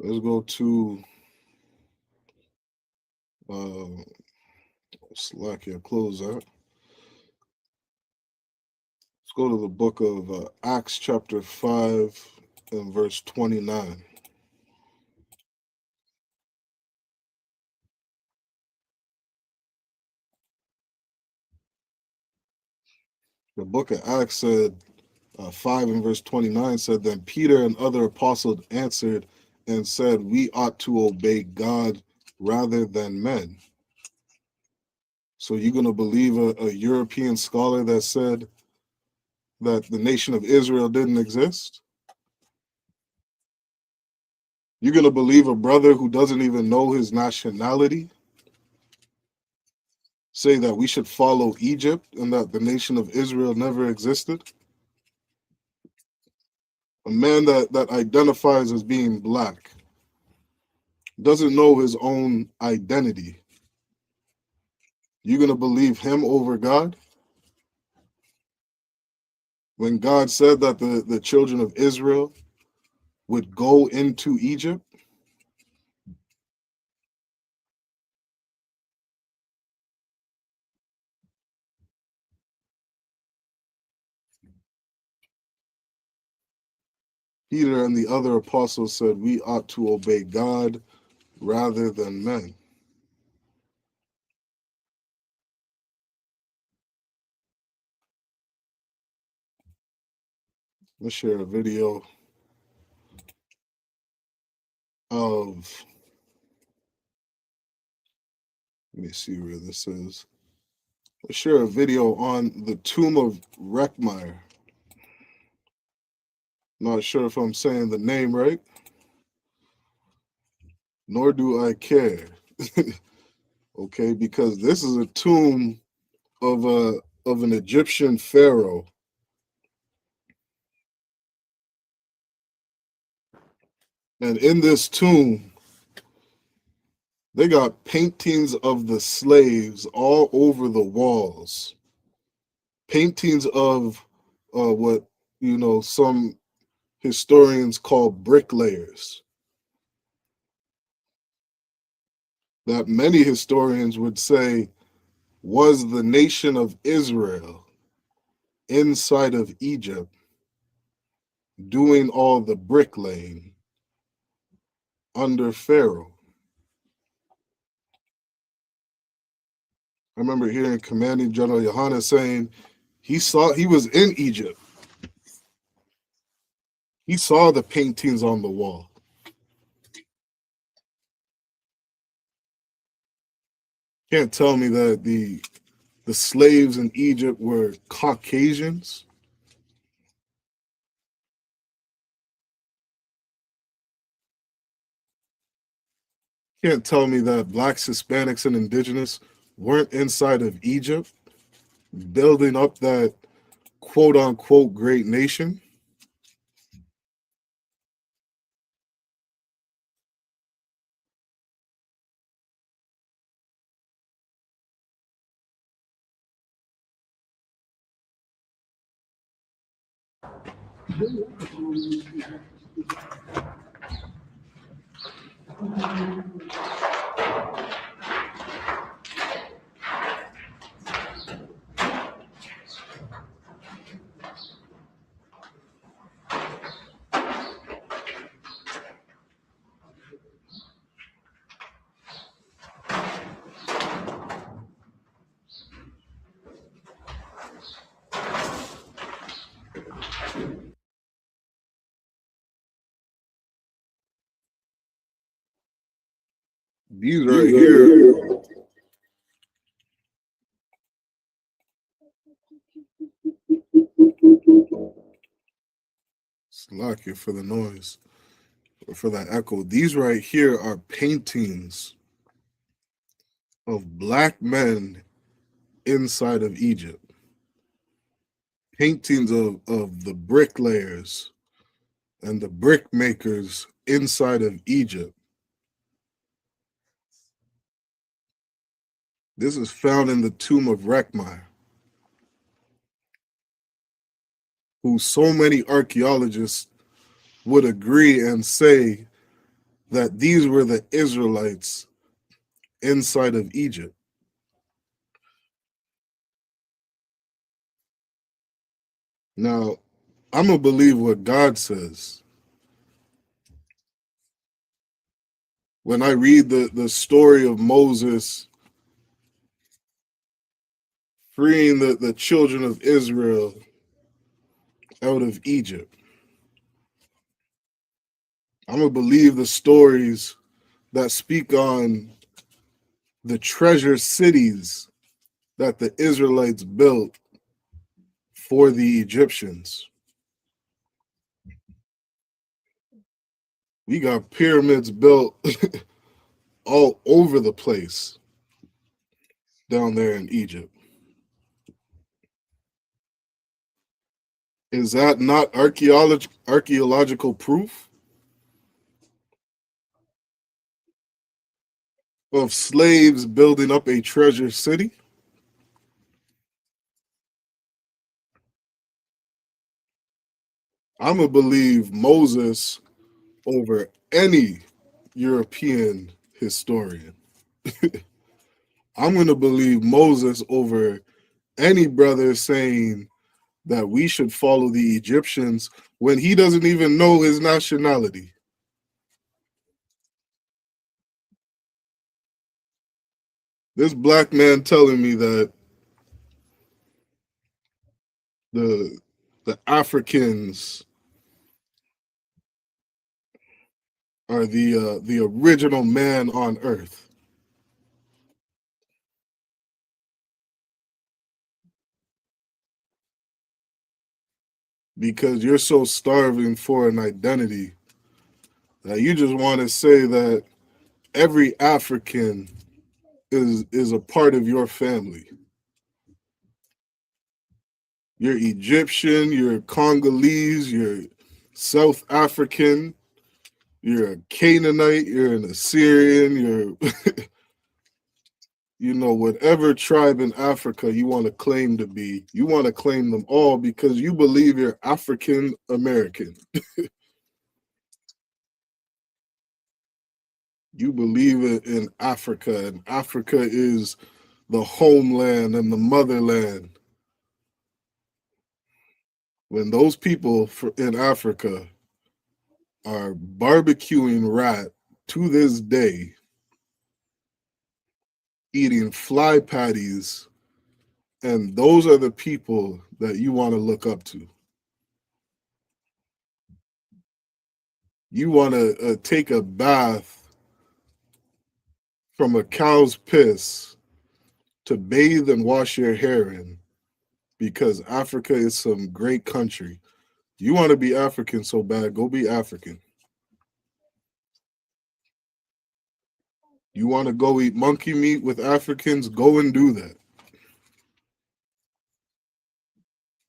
Let's go to Slovakia, close that. Let's go to the book of Acts chapter 5 and verse 29. The book of Acts said, 5 and verse 29 said, Then Peter and other apostles answered and said, We ought to obey God rather than men. So you're going to believe a European scholar that said that the nation of Israel didn't exist? You're going to believe a brother who doesn't even know his nationality say that we should follow Egypt and that the nation of Israel never existed? A man that identifies as being black doesn't know his own identity. You're going to believe him over God? When God said that the children of Israel would go into Egypt? Peter and the other apostles said we ought to obey God rather than men. Let's share a video of, let me see where this is. Let's share a video on the tomb of Rekhmire. Not sure if I'm saying the name right, nor do I care. Okay, because this is a tomb of an Egyptian pharaoh. And in this tomb, they got paintings of the slaves all over the walls. Paintings of what, some historians call bricklayers. That many historians would say was the nation of Israel inside of Egypt doing all the bricklaying under Pharaoh. I remember hearing Commanding General Yohanna saying he was in Egypt. He saw the paintings on the wall. Can't tell me that the slaves in Egypt were Caucasians. Can't tell me that blacks, Hispanics, and indigenous weren't inside of Egypt building up that quote unquote great nation. These right here. Slack you for the noise, or for that echo. These right here are paintings of black men inside of Egypt. Paintings of the bricklayers and the brick makers inside of Egypt. This is found in the tomb of Rekhmire, who so many archaeologists would agree and say that these were the Israelites inside of Egypt. Now, I'm going to believe what God says. When I read the story of Moses freeing the children of Israel out of Egypt, I'm going to believe the stories that speak on the treasure cities that the Israelites built for the Egyptians. We got pyramids built all over the place down there in Egypt. Is that not archaeological proof of slaves building up a treasure city? I'm going to believe Moses over any European historian. I'm going to believe Moses over any brother saying that we should follow the Egyptians when he doesn't even know his nationality. This black man telling me that the Africans are the original man on earth. Because you're so starving for an identity that you just want to say that every African is a part of your family. You're Egyptian, you're Congolese, you're South African, you're a Canaanite, you're an Assyrian, you're you know, whatever tribe in Africa you want to claim to be, you want to claim them all because you believe you're African American. You believe in Africa, and Africa is the homeland and the motherland. When those people in Africa are barbecuing rat to this day, eating fly patties, and those are the people that you want to look up to. You want to take a bath from a cow's piss to bathe and wash your hair in because Africa is some great country. You want to be African so bad, go be African. You want to go eat monkey meat with Africans, go and do that.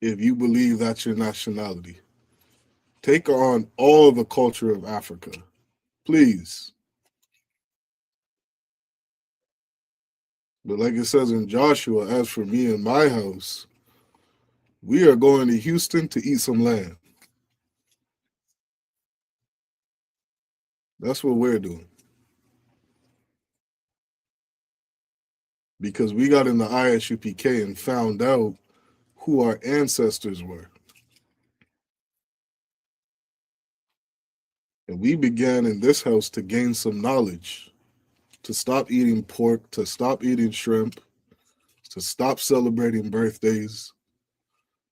If you believe that's your nationality. Take on all the culture of Africa, please. But like it says in Joshua, as for me and my house, we are going to Houston to eat some lamb. That's what we're doing. Because we got in the ISUPK and found out who our ancestors were. And we began in this house to gain some knowledge, to stop eating pork, to stop eating shrimp, to stop celebrating birthdays,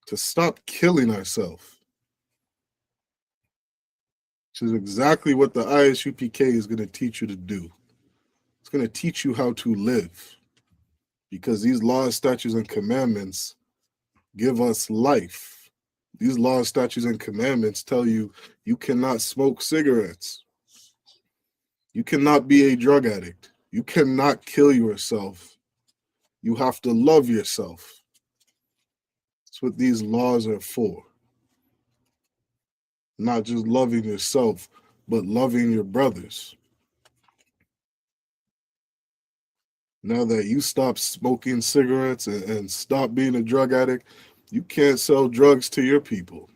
to stop killing ourselves. Which is exactly what the ISUPK is going to teach you to do. It's going to teach you how to live. Because these laws, statutes, and commandments give us life. These laws, statutes, and commandments tell you you cannot smoke cigarettes. You cannot be a drug addict. You cannot kill yourself. You have to love yourself. That's what these laws are for. Not just loving yourself, but loving your brothers. Now that you stop smoking cigarettes and stop being a drug addict, you can't sell drugs to your people.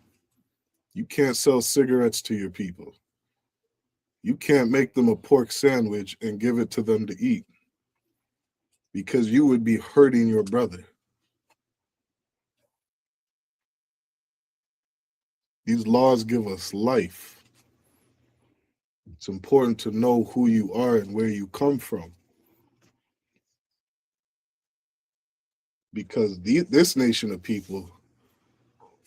You can't sell cigarettes to your people. You can't make them a pork sandwich and give it to them to eat, because you would be hurting your brother. These laws give us life. It's important to know who you are and where you come from. Because this nation of people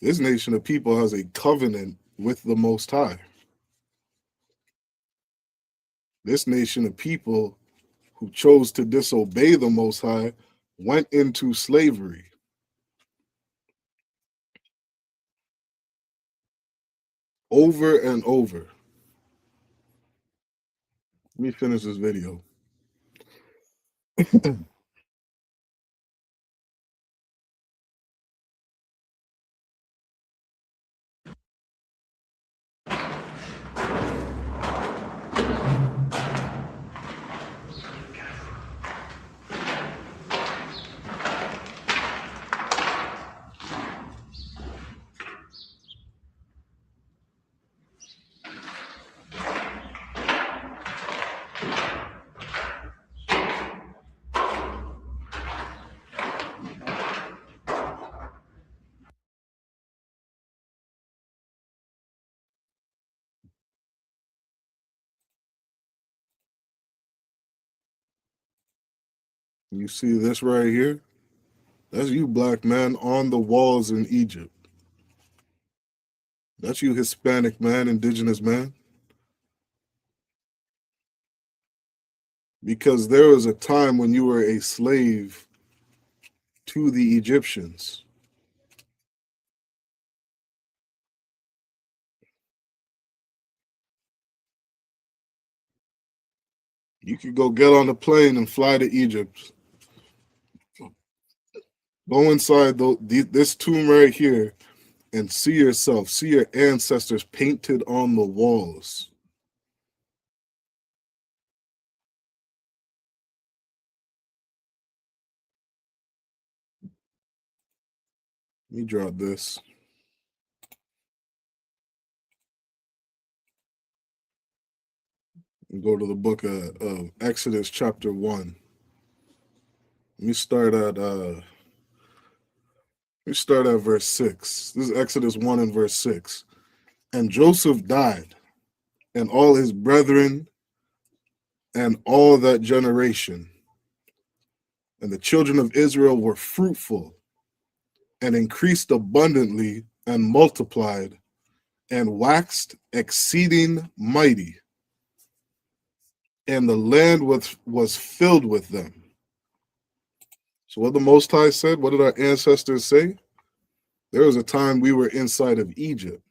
has a covenant with the Most High. This nation of people who chose to disobey the Most High went into slavery. Over and over. Let me finish this video. You see this right here? That's you, black man, on the walls in Egypt. That's you, Hispanic man, indigenous man. Because there was a time when you were a slave to the Egyptians. You could go get on a plane and fly to Egypt. Go inside this tomb right here and see yourself, see your ancestors painted on the walls. Let me drop this. And go to the book of Exodus chapter 1. Let me start at verse 6. This is Exodus 1 and verse 6. And Joseph died, and all his brethren, and all that generation. And the children of Israel were fruitful, and increased abundantly, and multiplied, and waxed exceeding mighty. And the land was filled with them. So what the Most High said, what did our ancestors say? There was a time we were inside of Egypt.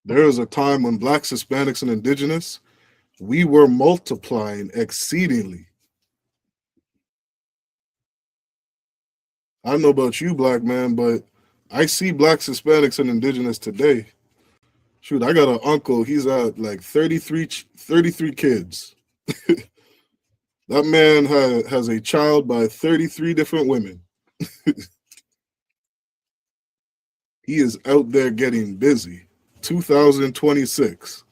There was a time when blacks, Hispanics, and indigenous, we were multiplying exceedingly. I don't know about you, black man, but I see blacks, Hispanics, and indigenous today. Shoot, I got an uncle, he's at like 33 kids. That man has a child by 33 different women. He is out there getting busy. 2026.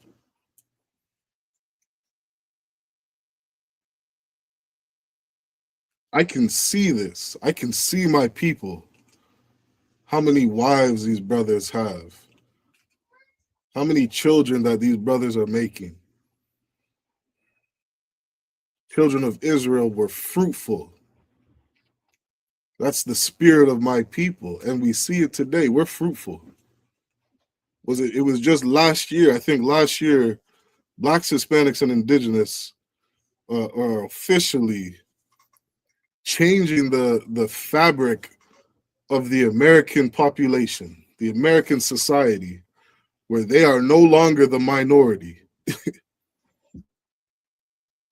I can see this. I can see my people. How many wives these brothers have. How many children that these brothers are making. Children of Israel were fruitful. That's the spirit of my people. And we see it today. We're fruitful. It was just last year, I think last year, blacks, Hispanics, and indigenous are officially changing the fabric of the American population, the American society, where they are no longer the minority.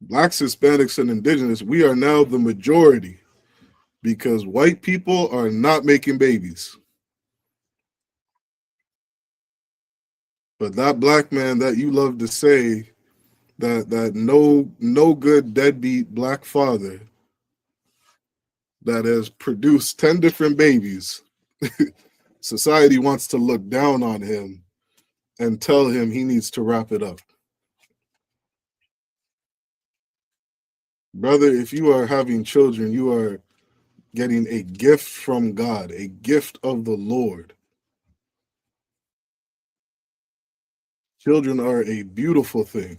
Blacks, Hispanics, and indigenous, we are now the majority because white people are not making babies. But that black man that you love to say, that no good deadbeat black father that has produced 10 different babies, society wants to look down on him and tell him he needs to wrap it up. Brother, if you are having children, you are getting a gift from God, a gift of the Lord. Children are a beautiful thing.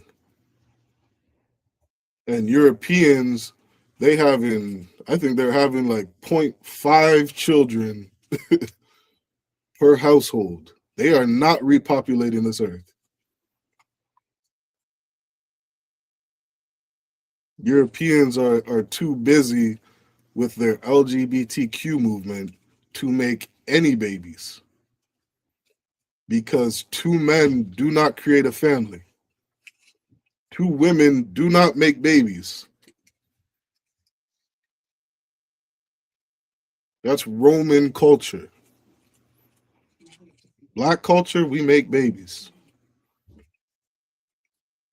And Europeans, I think they're having like 0.5 children per household. They are not repopulating this earth. Europeans are too busy with their LGBTQ movement to make any babies, because two men do not create a family. Two women do not make babies. That's Roman culture. Black culture, we make babies.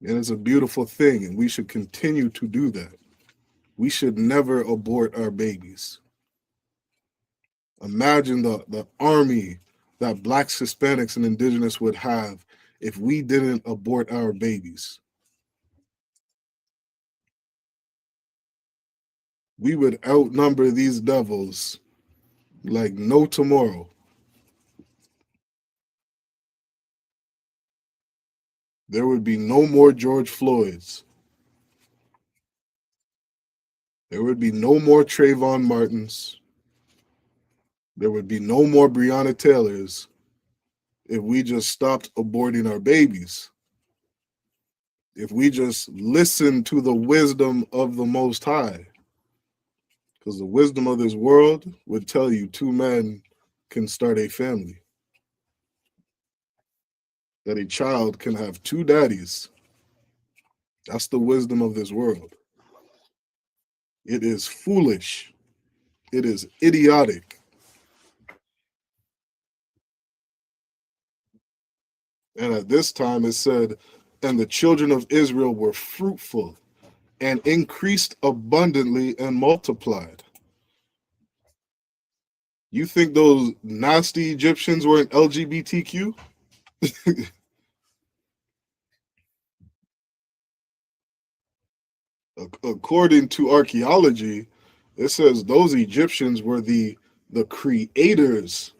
And it's a beautiful thing, and we should continue to do that. We should never abort our babies. Imagine the army that Blacks, Hispanics, and Indigenous would have if we didn't abort our babies. We would outnumber these devils like no tomorrow. There would be no more George Floyds. There would be no more Trayvon Martins. There would be no more Breonna Taylors if we just stopped aborting our babies. If we just listened to the wisdom of the Most High. Because the wisdom of this world would tell you two men can start a family. That a child can have two daddies. That's the wisdom of this world. It is foolish. It is idiotic. And at this time it said, and the children of Israel were fruitful and increased abundantly and multiplied. You think those nasty Egyptians weren't LGBTQ? According to archaeology, it says those Egyptians were the creators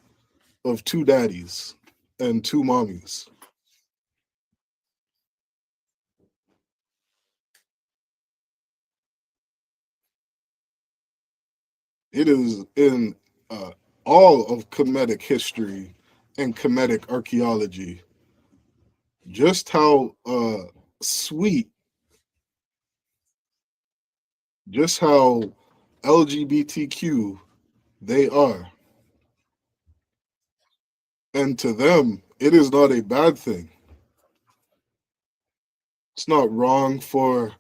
of two daddies and two mommies. It is in all of Kemetic history and Kemetic archaeology just how sweet, just how LGBTQ they are. And to them, it is not a bad thing. It's not wrong for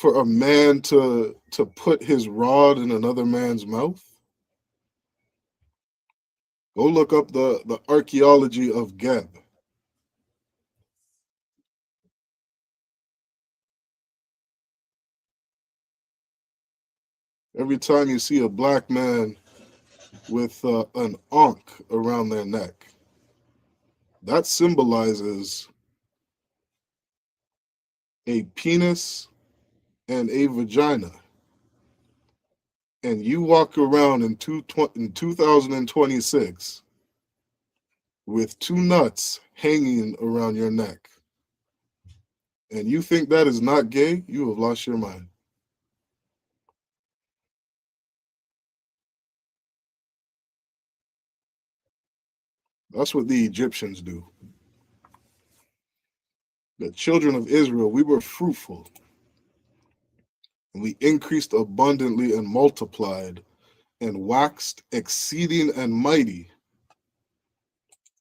a man to put his rod in another man's mouth. Go look up the archaeology of Geb. Every time you see a black man with an ankh around their neck, that symbolizes a penis and a vagina. And you walk around in 2026 with two nuts hanging around your neck, and you think that is not gay, you have lost your mind. That's what the Egyptians do. The children of Israel, we were fruitful, and we increased abundantly and multiplied and waxed exceeding and mighty,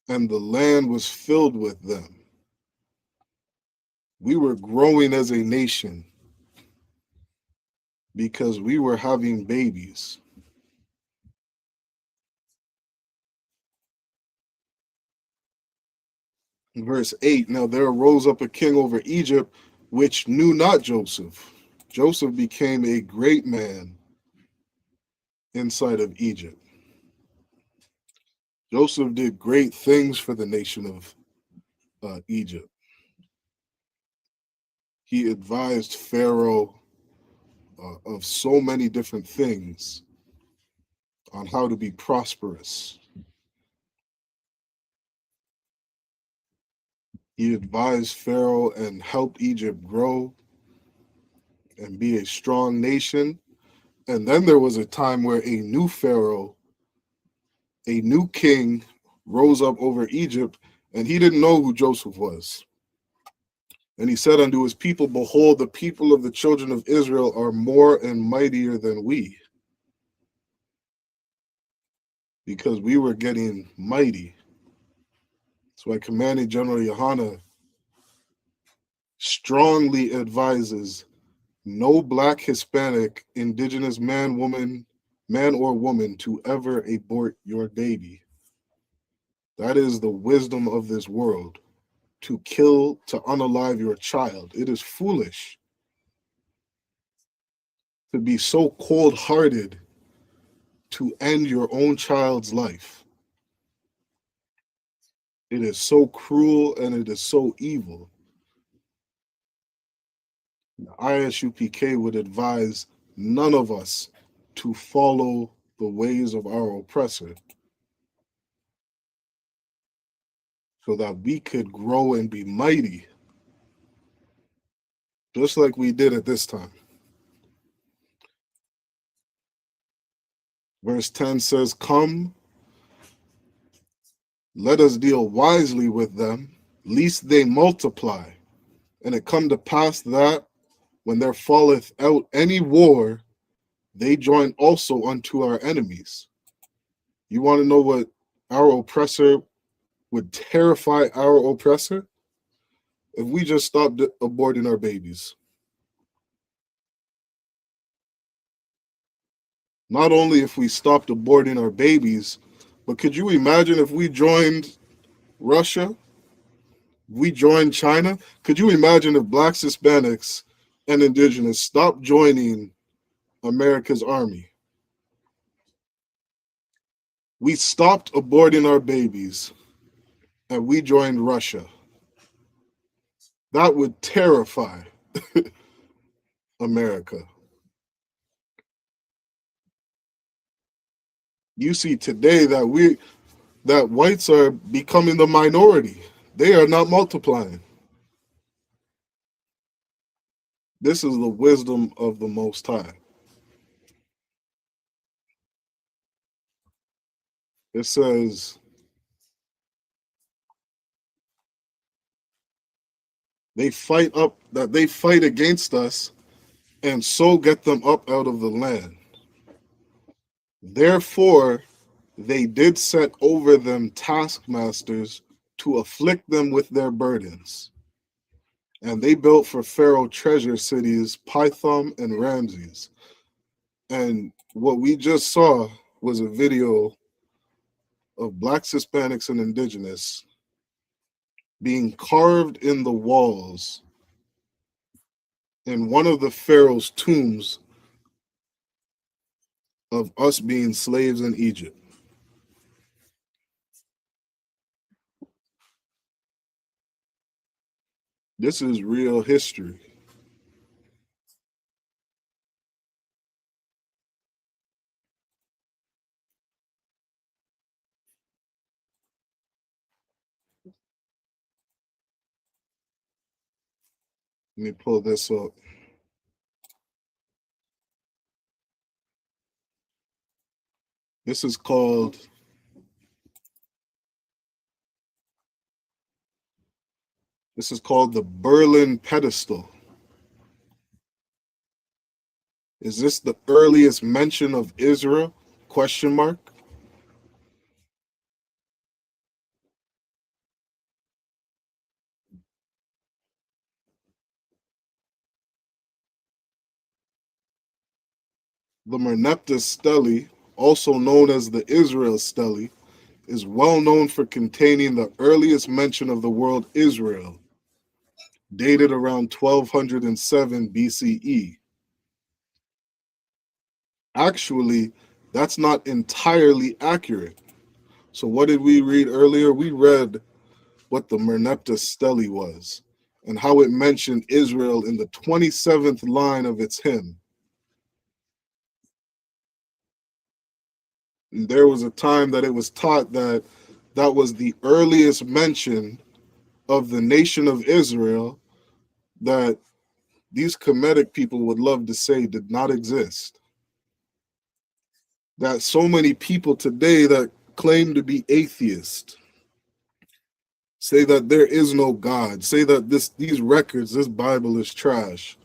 and the land was filled with them. We were growing as a nation because we were having babies. In verse 8, now there arose up a king over Egypt, which knew not Joseph. Joseph became a great man inside of Egypt. Joseph did great things for the nation of Egypt. He advised Pharaoh of so many different things on how to be prosperous. He advised Pharaoh and helped Egypt grow and be a strong nation. And then there was a time where a new Pharaoh, a new king, rose up over Egypt, and he didn't know who Joseph was. And he said unto his people, behold, the people of the children of Israel are more and mightier than we. Because we were getting mighty. So I commanded General Yohana strongly advises no black, Hispanic, indigenous man or woman to ever abort your baby. That is the wisdom of this world. To kill, to unalive your child. It is foolish to be so cold-hearted to end your own child's life. It is so cruel and it is so evil. The ISUPK would advise none of us to follow the ways of our oppressor so that we could grow and be mighty, just like we did at this time. Verse 10 says, come, let us deal wisely with them, lest they multiply. And it come to pass that when there falleth out any war, they join also unto our enemies. You want to know what our oppressor would terrify our oppressor? If we just stopped aborting our babies. Not only if we stopped aborting our babies, but could you imagine if we joined Russia? We joined China? Could you imagine if blacks, Hispanics, and indigenous stopped joining America's army? We stopped aborting our babies and we joined Russia. That would terrify America. You see today that whites are becoming the minority. They are not multiplying. This is the wisdom of the Most High. It says, they fight against us and so get them up out of the land. Therefore, they did set over them taskmasters to afflict them with their burdens. And they built for Pharaoh treasure cities, Pithom and Ramses. And what we just saw was a video of blacks, Hispanics, and indigenous being carved in the walls in one of the Pharaoh's tombs of us being slaves in Egypt. This is real history. Let me pull this up. This is called the Berlin Pedestal. Is this the earliest mention of Israel? Question mark. The Merneptah Stele, also known as the Israel Stele, is well known for containing the earliest mention of the word Israel, dated around 1207 BCE. Actually, that's not entirely accurate. So what did we read earlier? We read what the Merneptah Stele was and how it mentioned Israel in the 27th line of its hymn. And there was a time that it was taught that that was the earliest mention of the nation of Israel that these Kemetic people would love to say did not exist. That so many people today that claim to be atheist say that there is no God, say that these records, this Bible is trash,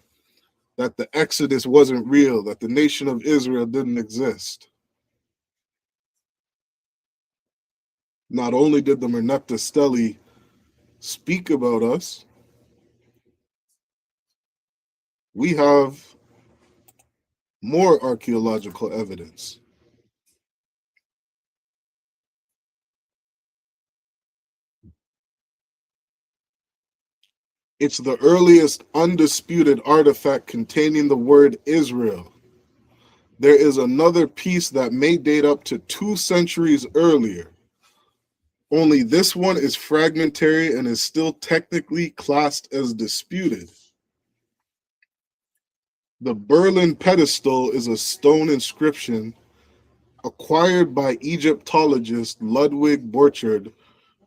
that the Exodus wasn't real, that the nation of Israel didn't exist. Not only did the Merneptah Stele speak about us, we have more archaeological evidence. It's the earliest undisputed artifact containing the word Israel. There is another piece that may date up to 2 centuries earlier. Only this one is fragmentary and is still technically classed as disputed. The Berlin pedestal is a stone inscription acquired by Egyptologist Ludwig Borchardt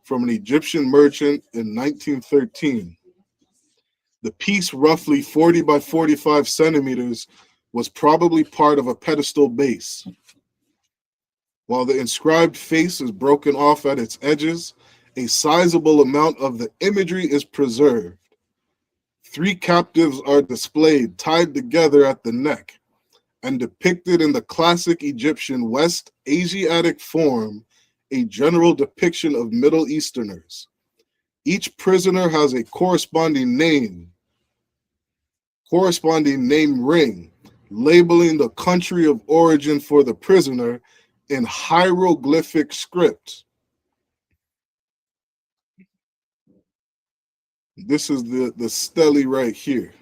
from an Egyptian merchant in 1913. The piece, roughly 40 by 45 centimeters, was probably part of a pedestal base. While the inscribed face is broken off at its edges, a sizable amount of the imagery is preserved. 3 captives are displayed, tied together at the neck, and depicted in the classic Egyptian West Asiatic form, a general depiction of Middle Easterners. Each prisoner has a corresponding name ring, labeling the country of origin for the prisoner in hieroglyphic script. This is the stele right here.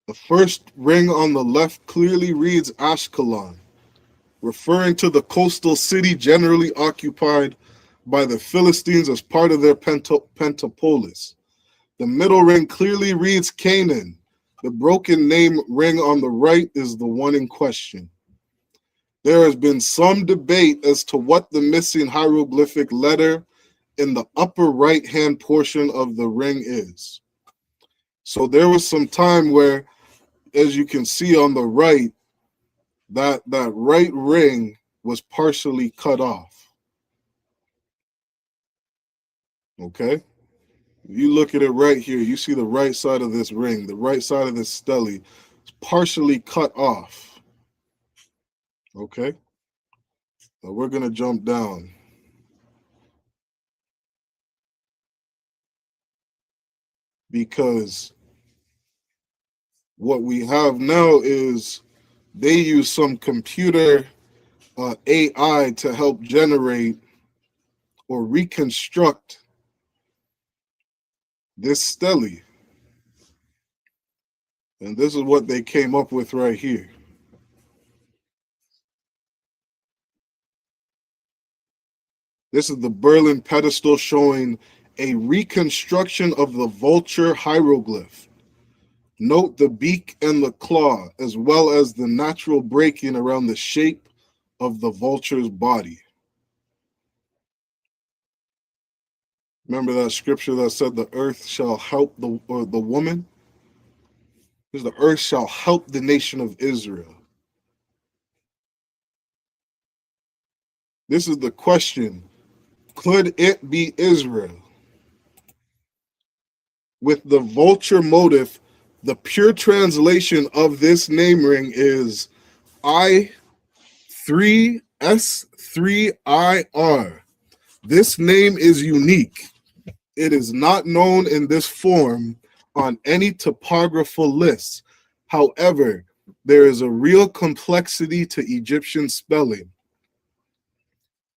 The first ring on the left clearly reads Ashkelon, referring to the coastal city generally occupied by the Philistines as part of their pentapolis. The middle ring clearly reads Canaan. The broken name ring on the right is the one in question. There has been some debate as to what the missing hieroglyphic letter in the upper right-hand portion of the ring is. So there was some time where, as you can see on the right, that right ring was partially cut off. Okay? If you look at it right here, you see the right side of this ring, the right side of this stele is partially cut off. Okay? Now we're going to jump down. Because what we have now is they use some computer AI to help generate or reconstruct this stele. And this is what they came up with right here. This is the Berlin pedestal showing a reconstruction of the vulture hieroglyph. Note the beak and the claw, as well as the natural breaking around the shape of the vulture's body. Remember that scripture that said the earth shall help the woman? Because the earth shall help the nation of Israel. This is the question. Could it be Israel? With the vulture motif, the pure translation of this name ring is I3S3IR. This name is unique. It is not known in this form on any topographical lists. However, there is a real complexity to Egyptian spelling.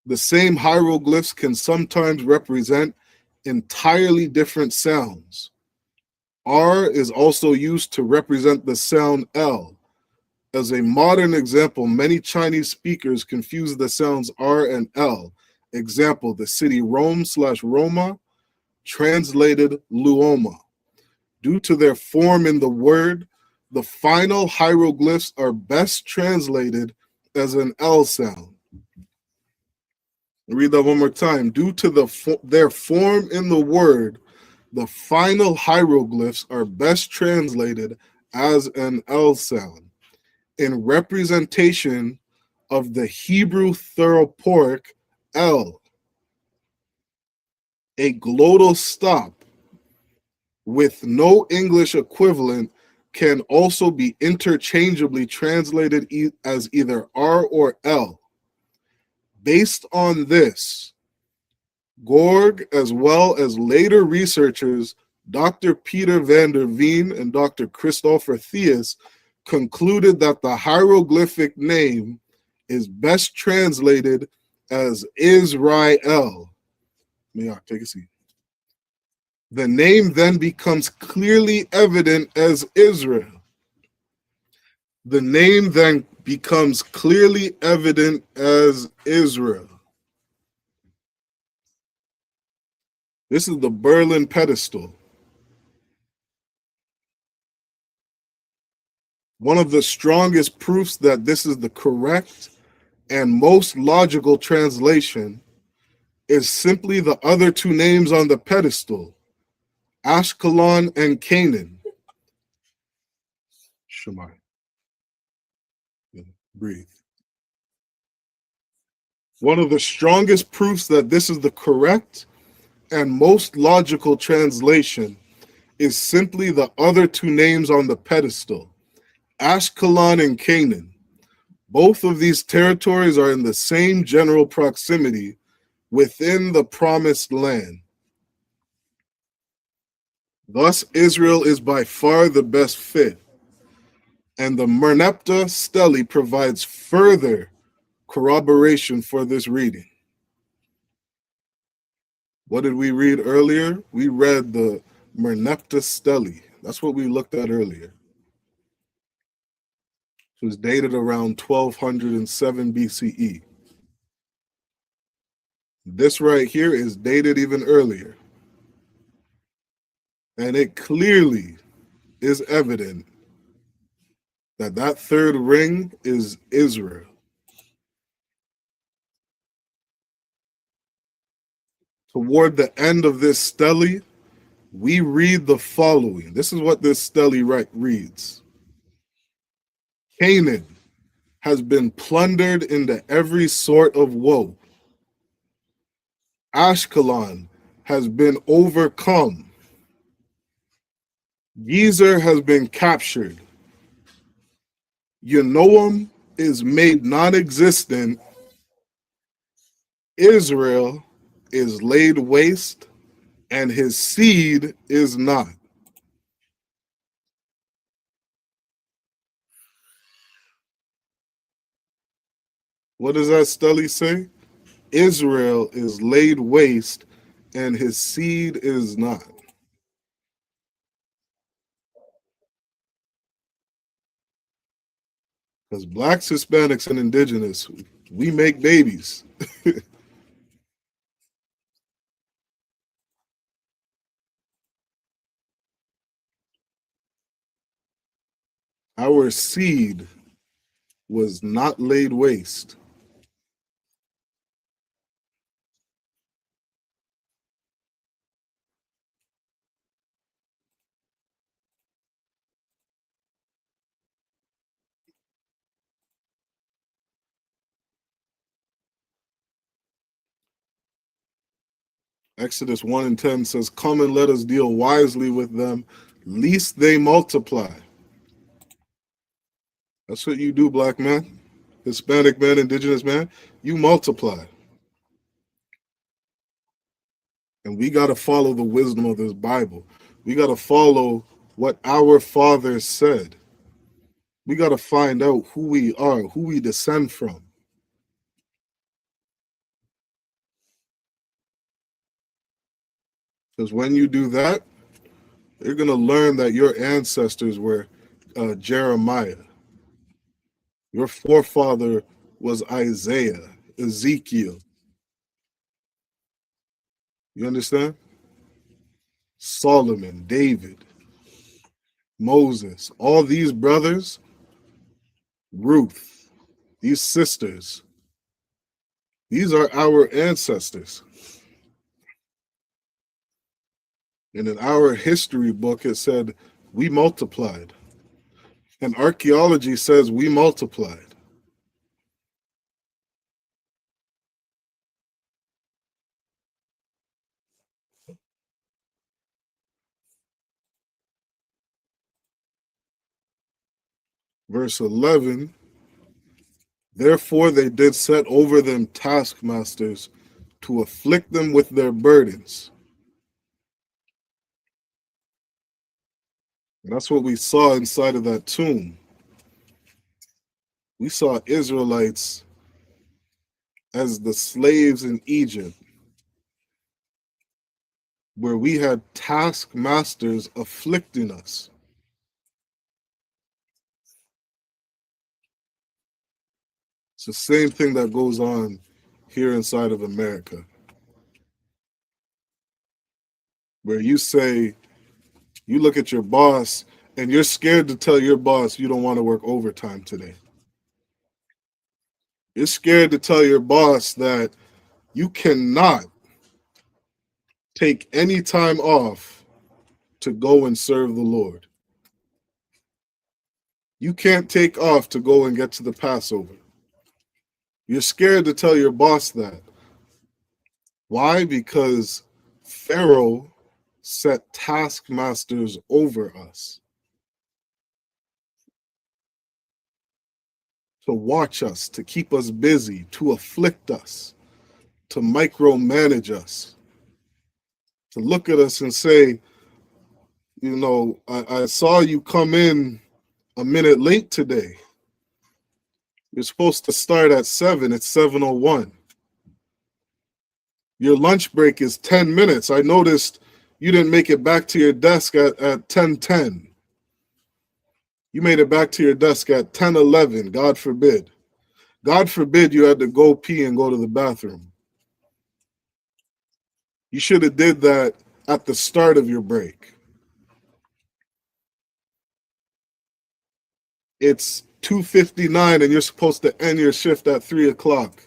The same hieroglyphs can sometimes represent entirely different sounds. R is also used to represent the sound L, As a modern example, many Chinese speakers confuse the sounds R and L. Example, the city Rome/Roma, translated Luoma. Due to their form in the word, the final hieroglyphs are best translated as an L sound. Read that one more time. Due to their form in the word, the final hieroglyphs are best translated as an L sound. In representation of the Hebrew theroporic L, a glottal stop with no English equivalent can also be interchangeably translated as either R or L. Based on this, Gorg, as well as later researchers Dr. Peter van der Veen and Dr. Christopher Theus, concluded that the hieroglyphic name is best translated as Israel. Take a seat. The name then becomes clearly evident as Israel. The name then becomes clearly evident as Israel. This is the Berlin pedestal. One of the strongest proofs that this is the correct and most logical translation is simply the other two names on the pedestal, Ashkelon and Canaan. Shemai. Breathe. One of the strongest proofs that this is the correct and most logical translation is simply the other two names on the pedestal, Ashkelon and Canaan. Both of these territories are in the same general proximity within the promised land. Thus, Israel is by far the best fit, and the Merneptah Stele provides further corroboration for this reading. What did we read earlier? We read the Merneptah Stele. That's what we looked at earlier. It was dated around 1207 BCE. This right here is dated even earlier. And it clearly is evident that that third ring is Israel. Toward the end of this stele, we read the following. This is what this stele reads. Canaan has been plundered into every sort of woe. Ashkelon has been overcome. Gezer has been captured. Yenoam is made non-existent. Israel is laid waste, and his seed is not. What does that stele say? Israel is laid waste, and his seed is not. Because blacks, Hispanics, and indigenous, we make babies. Our seed was not laid waste. Exodus 1:10 says, "Come and let us deal wisely with them, lest they multiply." That's what you do, black man, Hispanic man, indigenous man. You multiply. And we got to follow the wisdom of this Bible. We got to follow what our fathers said. We got to find out who we are, who we descend from. Because when you do that, you're going to learn that your ancestors were Jeremiah. Your forefather was Isaiah, Ezekiel. You understand? Solomon, David, Moses, all these brothers, Ruth, these sisters, these are our ancestors. And in our history book, it said, we multiplied. And archaeology says we multiplied. Verse 11, therefore they did set over them taskmasters to afflict them with their burdens. And that's what we saw inside of that tomb. We saw Israelites as the slaves in Egypt, where we had taskmasters afflicting us. It's the same thing that goes on here inside of America, where you say, you look at your boss and you're scared to tell your boss you don't want to work overtime today. You're scared to tell your boss that you cannot take any time off to go and serve the Lord. You can't take off to go and get to the Passover. You're scared to tell your boss that. Why? Because Pharaoh set taskmasters over us to watch us, to keep us busy, to afflict us, to micromanage us, to look at us and say, you know, I saw you come in a minute late today. You're supposed to start at 7, it's 7:01. Your lunch break is 10 minutes. I noticed you didn't make it back to your desk at 10:10. You made it back to your desk at 10:11, God forbid. God forbid you had to go pee and go to the bathroom. You should have did that at the start of your break. It's 2:59 and you're supposed to end your shift at 3 o'clock.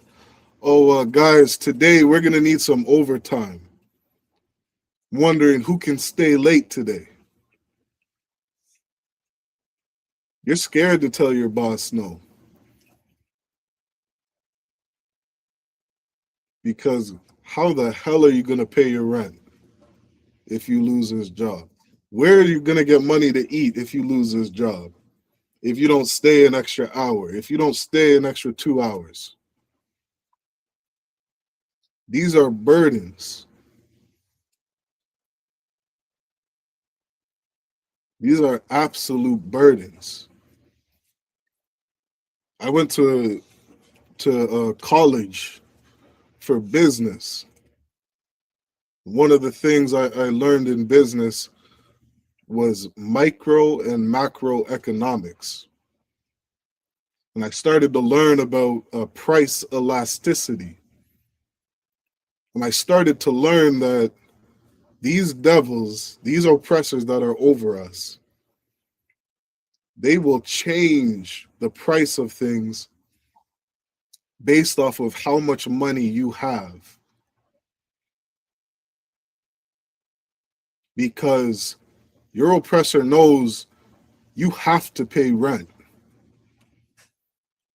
Oh, guys, today we're going to need some overtime. Wondering who can stay late today. You're scared to tell your boss no. Because how the hell are you going to pay your rent if you lose this job? Where are you going to get money to eat if you lose this job? If you don't stay an extra hour, if you don't stay an extra 2 hours. These are burdens. These are absolute burdens. I went to college for business. One of the things I learned in business was micro and macroeconomics. And I started to learn about price elasticity. And I started to learn that these devils, these oppressors that are over us, they will change the price of things based off of how much money you have. Because your oppressor knows you have to pay rent.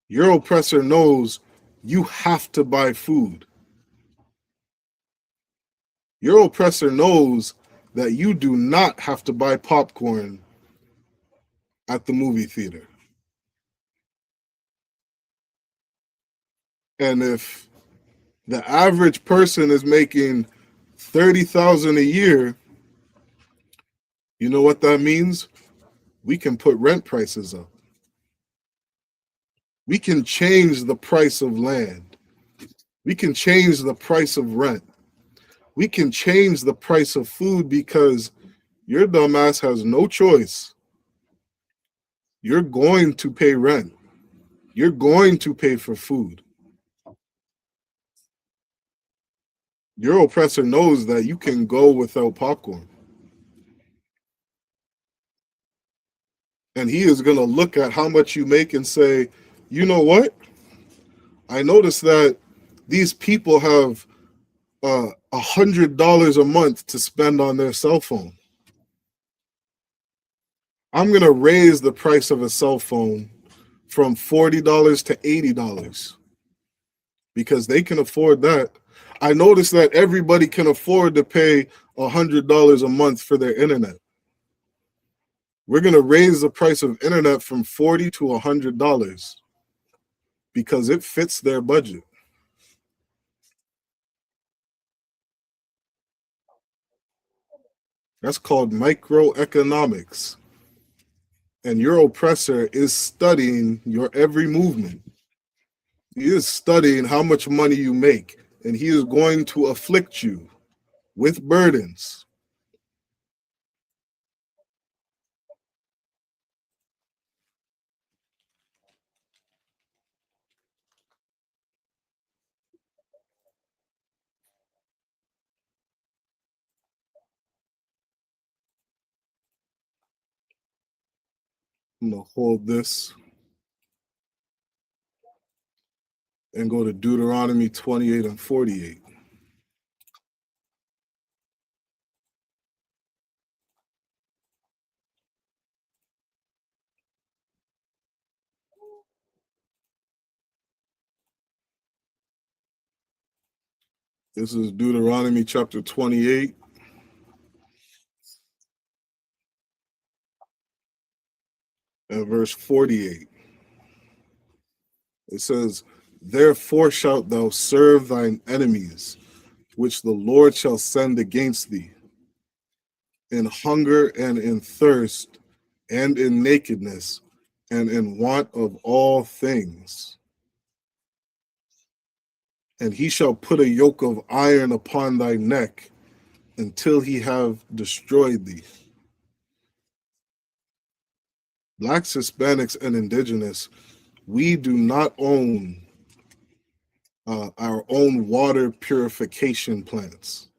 Your oppressor knows you have to buy food. Your oppressor knows that you do not have to buy popcorn at the movie theater. And if the average person is making $30,000 a year, you know what that means? We can put rent prices up. We can change the price of land. We can change the price of rent. We can change the price of food because your dumbass has no choice. You're going to pay rent. You're going to pay for food. Your oppressor knows that you can go without popcorn. And he is going to look at how much you make and say, you know what? I noticed that these people have $100 a month to spend on their cell phone. I'm going to raise the price of a cell phone from $40 to $80 because they can afford that. I noticed that everybody can afford to pay $100 a month for their internet. We're going to raise the price of internet from $40 to $100 because it fits their budget. That's called microeconomics. And your oppressor is studying your every movement. He is studying how much money you make, and he is going to afflict you with burdens. I'm going to hold this and go to Deuteronomy 28 and 48. This is Deuteronomy chapter 28. And verse 48. It says, therefore shalt thou serve thine enemies, which the Lord shall send against thee, in hunger and in thirst, and in nakedness, and in want of all things. And he shall put a yoke of iron upon thy neck until he have destroyed thee. Blacks, Hispanics, and indigenous, we do not own our own water purification plants.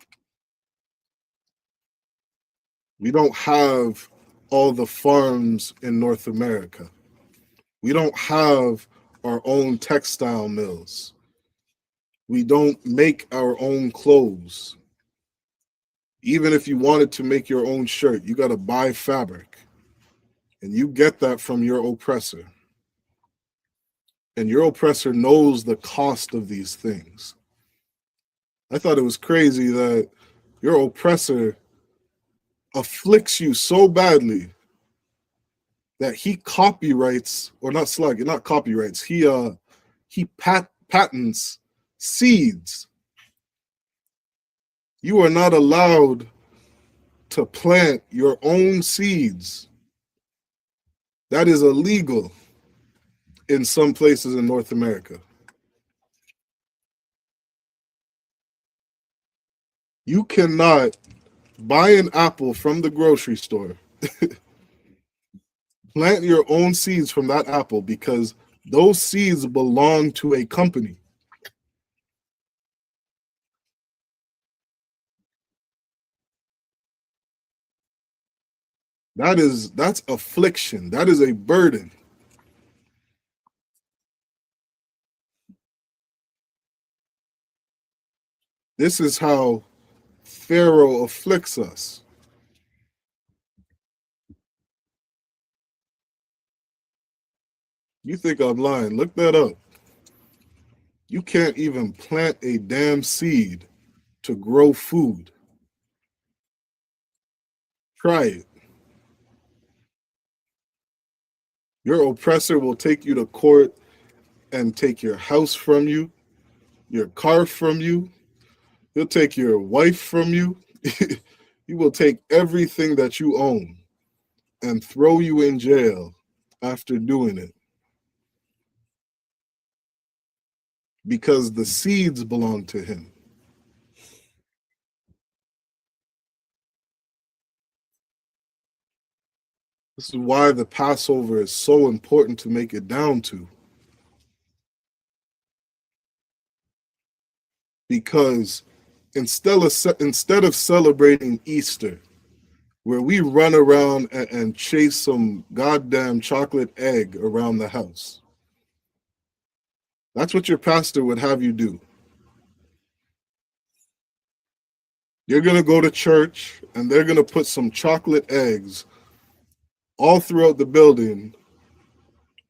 We don't have all the farms in North America. We don't have our own textile mills. We don't make our own clothes. Even if you wanted to make your own shirt, you got to buy fabric. And you get that from your oppressor. And your oppressor knows the cost of these things. I thought it was crazy that your oppressor afflicts you so badly that he copyrights, or not copyrights, he patents seeds. You are not allowed to plant your own seeds. That is illegal in some places in North America. You cannot buy an apple from the grocery store, plant your own seeds from that apple, because those seeds belong to a company. That's affliction. That is a burden. This is how Pharaoh afflicts us. You think I'm lying? Look that up. You can't even plant a damn seed to grow food. Try it. Your oppressor will take you to court and take your house from you, your car from you. He'll take your wife from you. He will take everything that you own and throw you in jail after doing it. Because the seeds belong to him. This is why the Passover is so important to make it down to. because instead of celebrating Easter, where we run around and chase some goddamn chocolate egg around the house, that's what your pastor would have you do. You're going to go to church and they're going to put some chocolate eggs all throughout the building,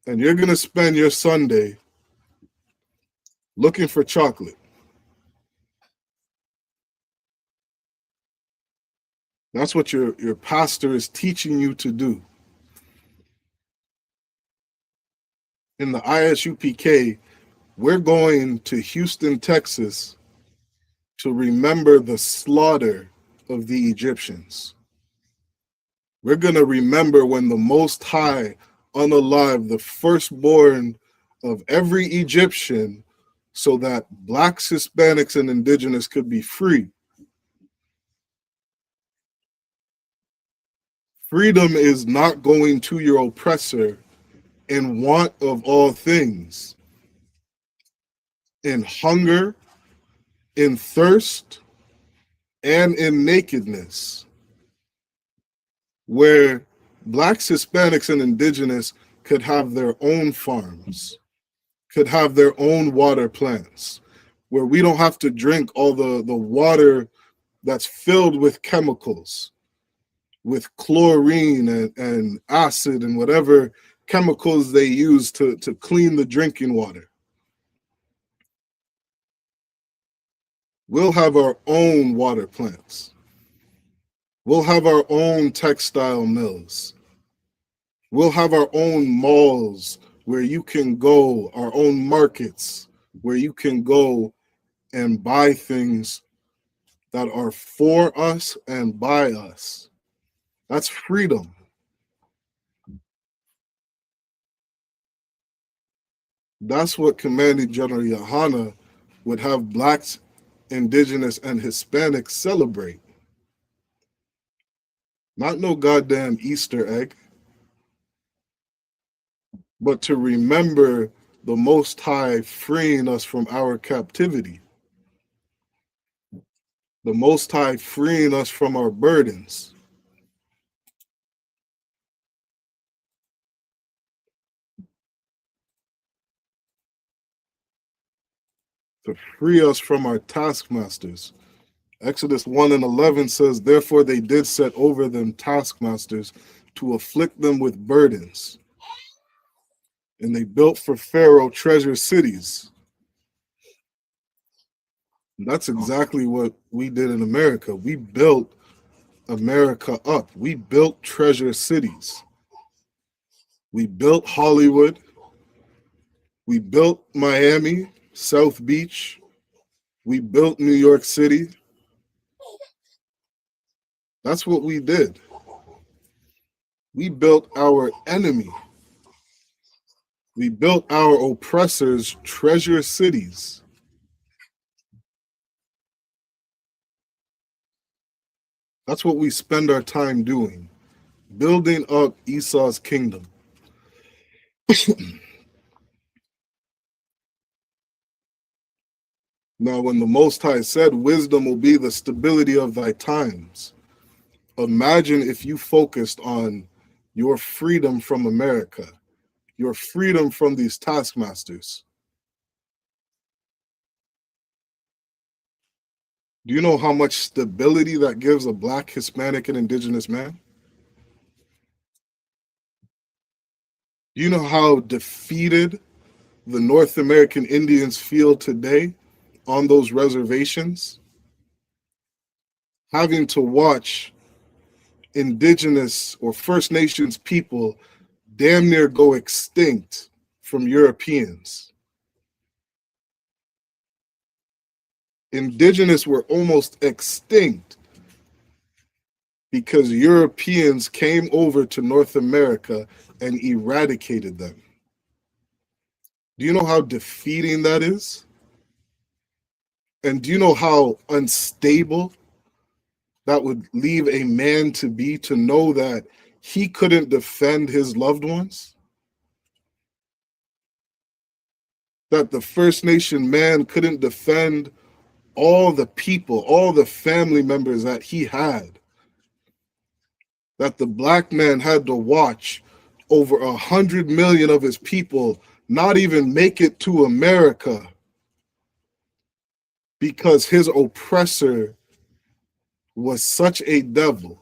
and you're going to spend your Sunday looking for chocolate. That's what your pastor is teaching you to do. In the ISUPK, we're going to Houston, Texas to remember the slaughter of the Egyptians. We're going to remember when the Most High unalived the firstborn of every Egyptian so that blacks, Hispanics, and indigenous could be free. Freedom is not going to your oppressor in want of all things, in hunger, in thirst, and in nakedness, where blacks, Hispanics, and indigenous could have their own farms, could have their own water plants, where we don't have to drink all the water that's filled with chemicals, with chlorine and acid and whatever chemicals they use to clean the drinking water. We'll have our own water plants. We'll have our own textile mills. We'll have our own malls where you can go, our own markets where you can go and buy things that are for us and by us. That's freedom. That's what Commanding General Yohana would have blacks, indigenous, and Hispanics celebrate. Not no goddamn Easter egg, but to remember the Most High freeing us from our captivity. The Most High freeing us from our burdens. To free us from our taskmasters. Exodus 1:11 says, therefore they did set over them taskmasters to afflict them with burdens. And they built for Pharaoh treasure cities. And that's exactly what we did in America. We built America up. We built treasure cities. We built Hollywood. We built Miami, South Beach. We built New York City. That's what we did. We built our enemy. We built our oppressors' treasure cities. That's what we spend our time doing, building up Esau's kingdom. Now, when the Most High said, wisdom will be the stability of thy times, imagine if you focused on your freedom from America, your freedom from these taskmasters. Do you know how much stability that gives a black, Hispanic, and indigenous man? Do you know how defeated the North American Indians feel today on those reservations? Having to watch indigenous or First Nations people damn near go extinct from Europeans. Indigenous were almost extinct because Europeans came over to North America and eradicated them. Do you know how defeating that is? And do you know how unstable that would leave a man to be, to know that he couldn't defend his loved ones? That the First Nation man couldn't defend all the people, all the family members that he had, that the black man had to watch over 100 million of his people not even make it to America because his oppressor was such a devil,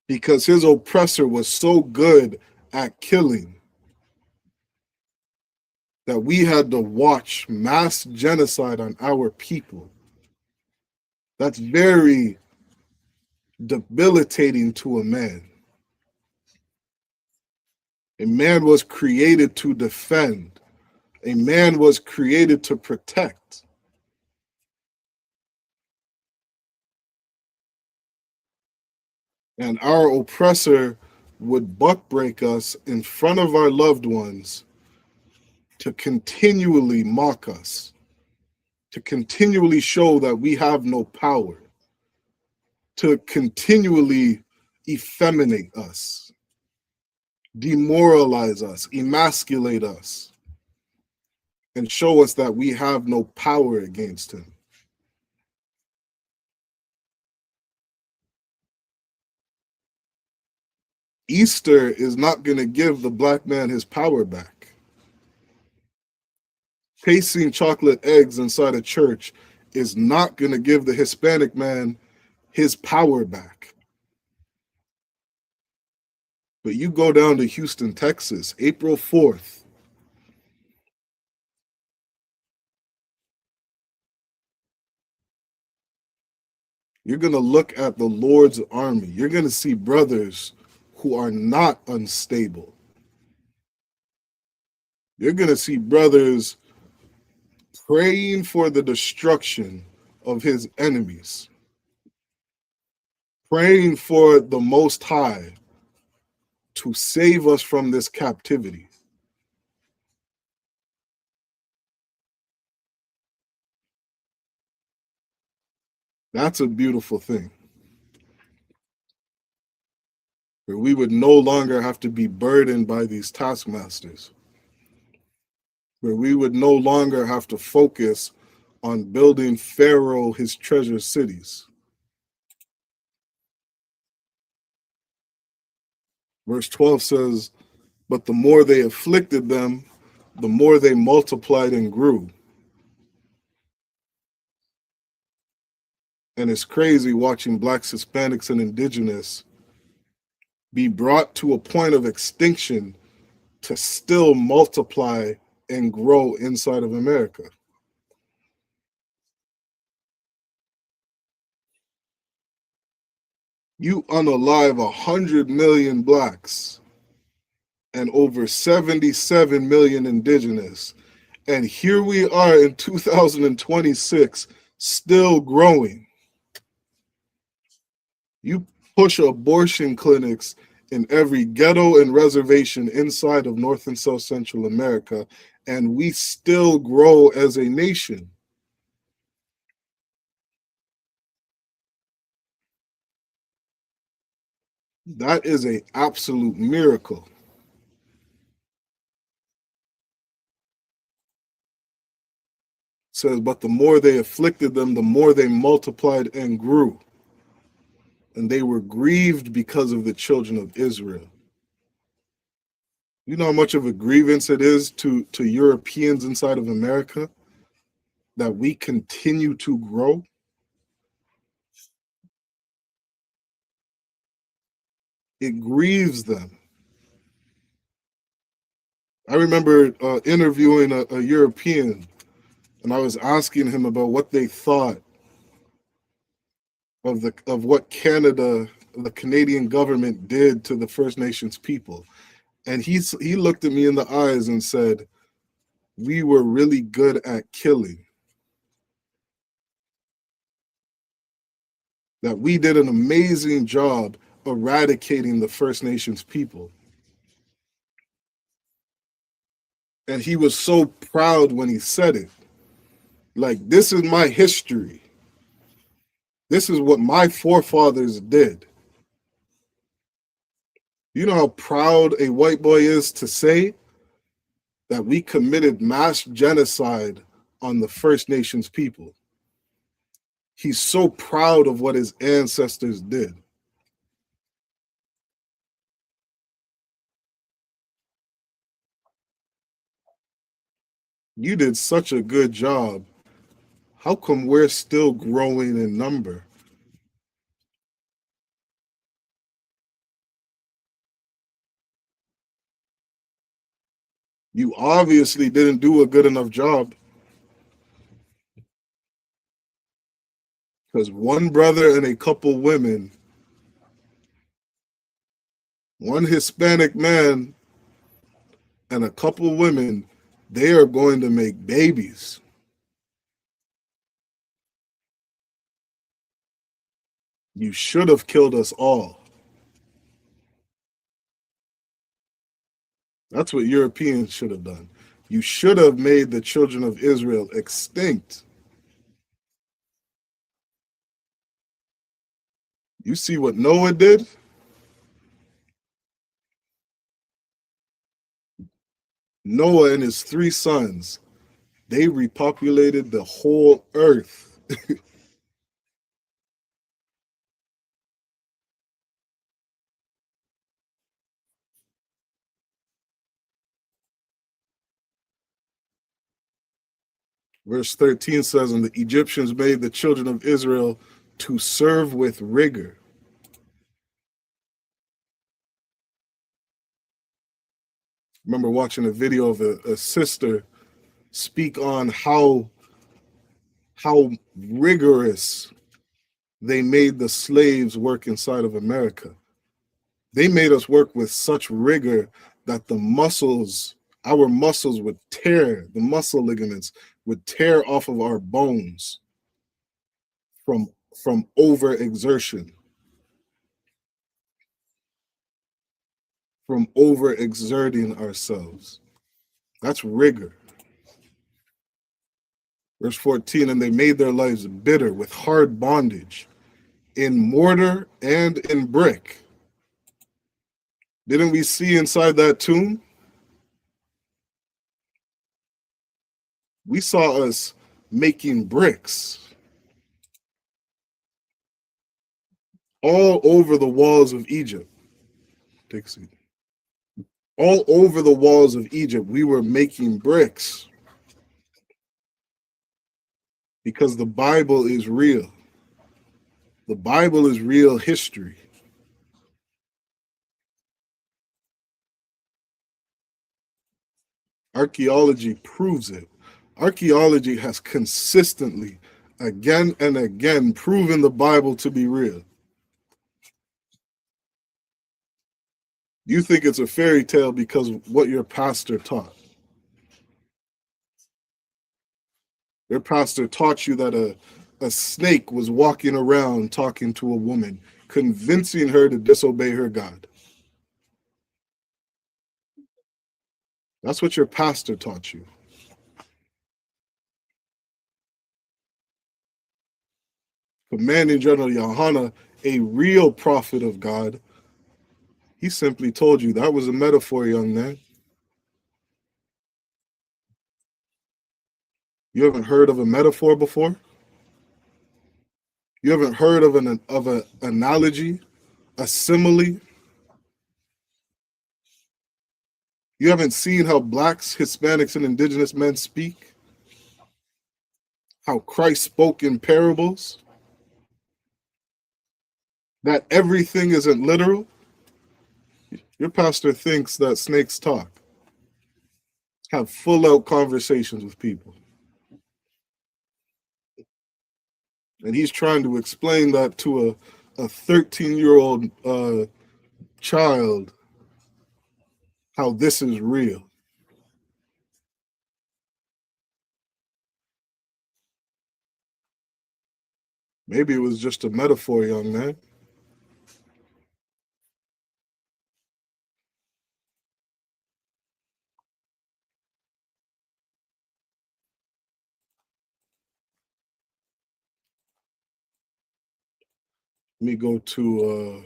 because his oppressor was so good at killing, that we had to watch mass genocide on our people. That's very debilitating to a man. A man was created to defend. A man was created to protect. And our oppressor would buck break us in front of our loved ones to continually mock us, to continually show that we have no power, to continually effeminate us, demoralize us, emasculate us, and show us that we have no power against him. Easter is not going to give the black man his power back. Pasting chocolate eggs inside a church is not going to give the Hispanic man his power back. But you go down to Houston, Texas, April 4th. You're going to look at the Lord's army. You're going to see brothers who are not unstable. You're going to see brothers praying for the destruction of his enemies, praying for the Most High to save us from this captivity. That's a beautiful thing, where we would no longer have to be burdened by these taskmasters, where we would no longer have to focus on building Pharaoh his treasure cities. Verse 12 says, "But the more they afflicted them, the more they multiplied and grew." And it's crazy watching blacks, Hispanics, and indigenous be brought to a point of extinction to still multiply and grow inside of America. You unalive 100 million blacks and over 77 million indigenous. And here we are in 2026, still growing. You push abortion clinics in every ghetto and reservation inside of North and South Central America, and we still grow as a nation. That is an absolute miracle. It says, "But the more they afflicted them, the more they multiplied and grew. And they were grieved because of the children of Israel." You know how much of a grievance it is to Europeans inside of America that we continue to grow? It grieves them. I remember interviewing a European, and I was asking him about what they thought of what Canada, the Canadian government, did to the First Nations people. And he looked at me in the eyes and said, "We were really good at killing. That we did an amazing job eradicating the First Nations people." And he was so proud when he said it. Like, this is my history. This is what my forefathers did. You know how proud a white boy is to say that we committed mass genocide on the First Nations people. He's so proud of what his ancestors did. You did such a good job. How come we're still growing in number? You obviously didn't do a good enough job. Because one brother and a couple women, one Hispanic man and a couple women, they are going to make babies. You should have killed us all. That's what Europeans should have done. You should have made the children of Israel extinct. You see what Noah did? Noah and his 3 sons, they repopulated the whole earth. Verse 13 says, and the Egyptians made the children of Israel to serve with rigor. I remember watching a video of a sister speak on how rigorous they made the slaves work inside of America. They made us work with such rigor that our muscles would tear, the muscle ligaments would tear off of our bones from overexertion, from overexerting ourselves. That's rigor. Verse 14, and they made their lives bitter with hard bondage in mortar and in brick. Didn't we see inside that tomb? We saw us making bricks all over the walls of Egypt. Take a seat. All over the walls of Egypt, we were making bricks because the Bible is real. The Bible is real history. Archaeology proves it. Archaeology has consistently, again and again, proven the Bible to be real. You think it's a fairy tale because of what your pastor taught. Your pastor taught you that a snake was walking around talking to a woman, convincing her to disobey her God. That's what your pastor taught you. Commanding General Yohana, a real prophet of God, he simply told you that was a metaphor, young man. You haven't heard of a metaphor before? You haven't heard of an analogy, a simile? You haven't seen how blacks, Hispanics, and indigenous men speak? How Christ spoke in parables? That everything isn't literal? Your pastor thinks that snakes talk. Have full-out conversations with people. And he's trying to explain that to a 13-year-old child, how this is real. Maybe it was just a metaphor, young man. Let me go to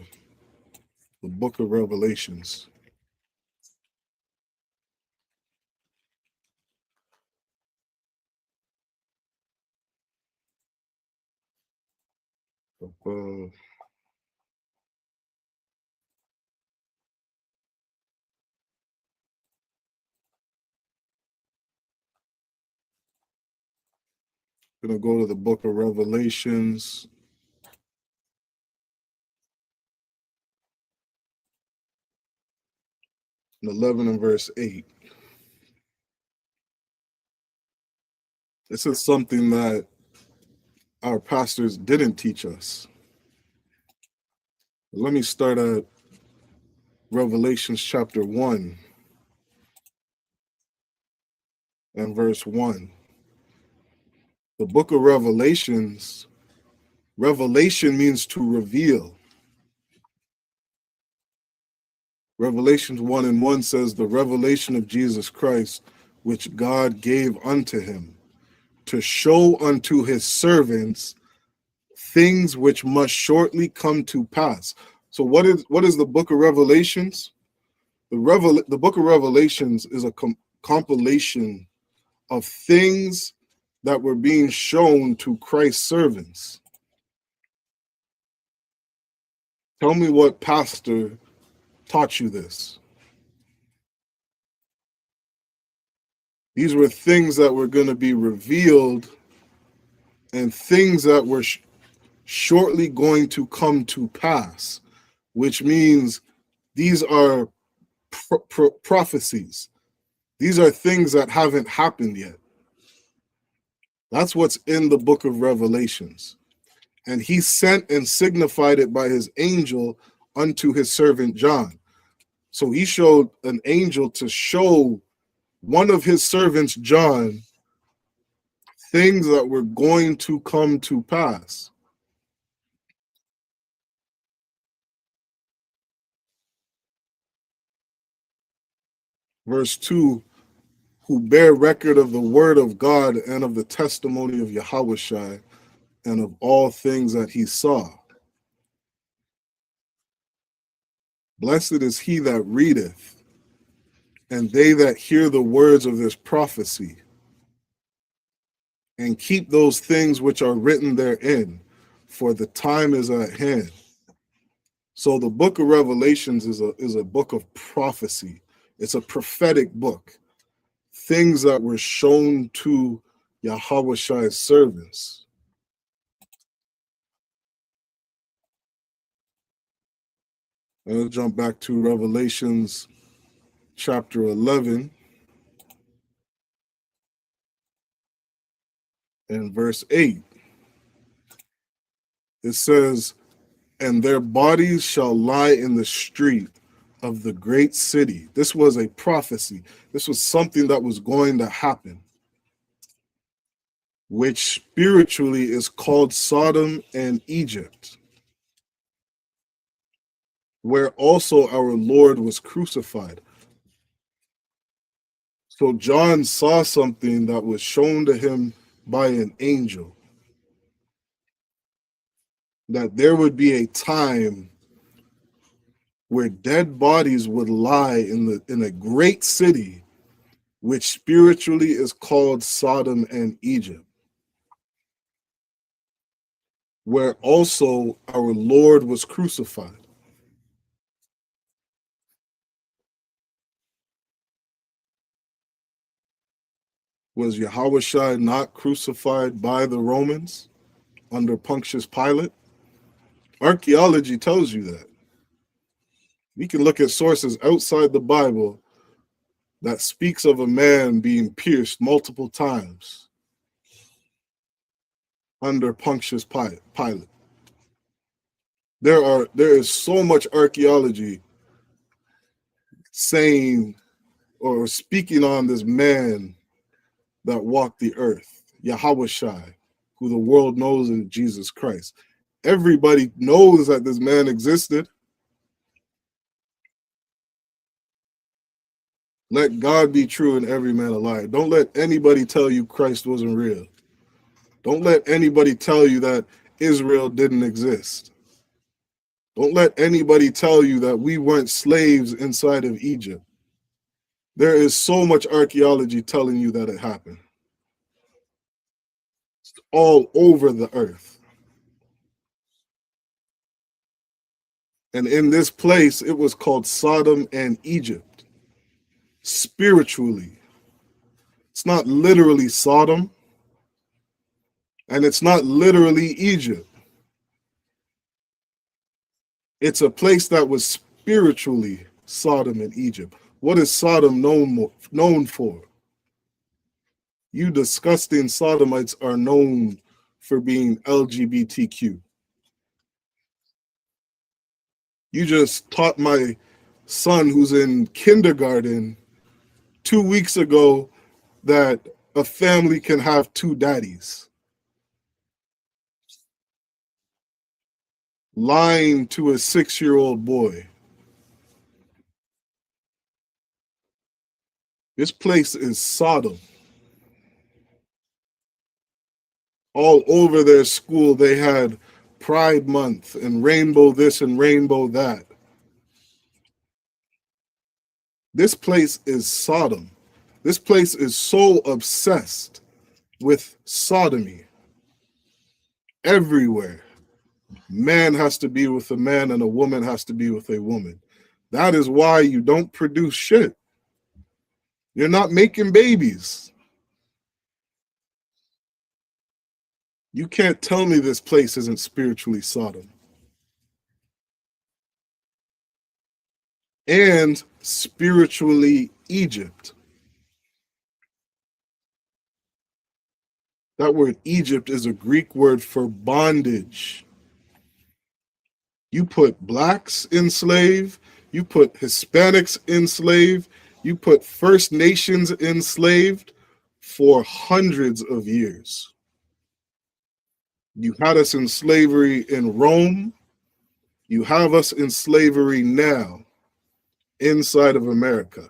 the book of Revelations. Gonna go to the book of Revelations. In 11 and verse 8. This is something that our pastors didn't teach us. Let me start at Revelations chapter 1 and verse 1. The book of Revelations, revelation means to reveal. Revelations 1 and 1 says, the revelation of Jesus Christ, which God gave unto him, to show unto his servants things which must shortly come to pass. So what is the book of Revelations? The book of Revelations is a compilation of things that were being shown to Christ's servants. Tell me what pastor taught you this. These were things that were going to be revealed and things that were shortly going to come to pass, which means these are prophecies. These are things that haven't happened yet. That's what's in the book of Revelations. And he sent and signified it by his angel unto his servant John. So he showed an angel to show one of his servants, John, things that were going to come to pass. Verse 2, who bear record of the word of God and of the testimony of Yahushua and of all things that he saw. Blessed is he that readeth, and they that hear the words of this prophecy, and keep those things which are written therein, for the time is at hand. So the book of Revelations is a book of prophecy. It's a prophetic book. Things that were shown to Yahweh's servants. I'll jump back to Revelations chapter 11 and verse 8. It says, and their bodies shall lie in the street of the great city. This was a prophecy. This was something that was going to happen, which spiritually is called Sodom and Egypt, where also our Lord was crucified. So John saw something that was shown to him by an angel, that there would be a time where dead bodies would lie in a great city, which spiritually is called Sodom and Egypt, where also our Lord was crucified. Was Yahushua not crucified by the Romans under Pontius Pilate? Archaeology tells you that. We can look at sources outside the Bible that speaks of a man being pierced multiple times under Pontius Pilate. There is so much archaeology saying or speaking on this man that walked the earth, Yahushua, who the world knows as Jesus Christ. Everybody knows that this man existed. Let God be true and every man a liar. Don't let anybody tell you Christ wasn't real. Don't let anybody tell you that Israel didn't exist. Don't let anybody tell you that we weren't slaves inside of Egypt. There is so much archaeology telling you that it happened. It's all over the earth. And in this place, it was called Sodom and Egypt. Spiritually. It's not literally Sodom, and it's not literally Egypt. It's a place that was spiritually Sodom and Egypt. What is Sodom known for? You disgusting sodomites are known for being LGBTQ. You just taught my son who's in kindergarten 2 weeks ago that a family can have two daddies. Lying to a 6-year-old boy. This place is Sodom. All over their school, they had Pride Month and rainbow this and rainbow that. This place is Sodom. This place is so obsessed with sodomy. Everywhere. Man has to be with a man and a woman has to be with a woman. That is why you don't produce shit. You're not making babies. You can't tell me this place isn't spiritually Sodom. And spiritually Egypt. That word Egypt is a Greek word for bondage. You put blacks enslaved, you put Hispanics enslaved, you put First Nations enslaved for hundreds of years. You had us in slavery in Rome. You have us in slavery now inside of America,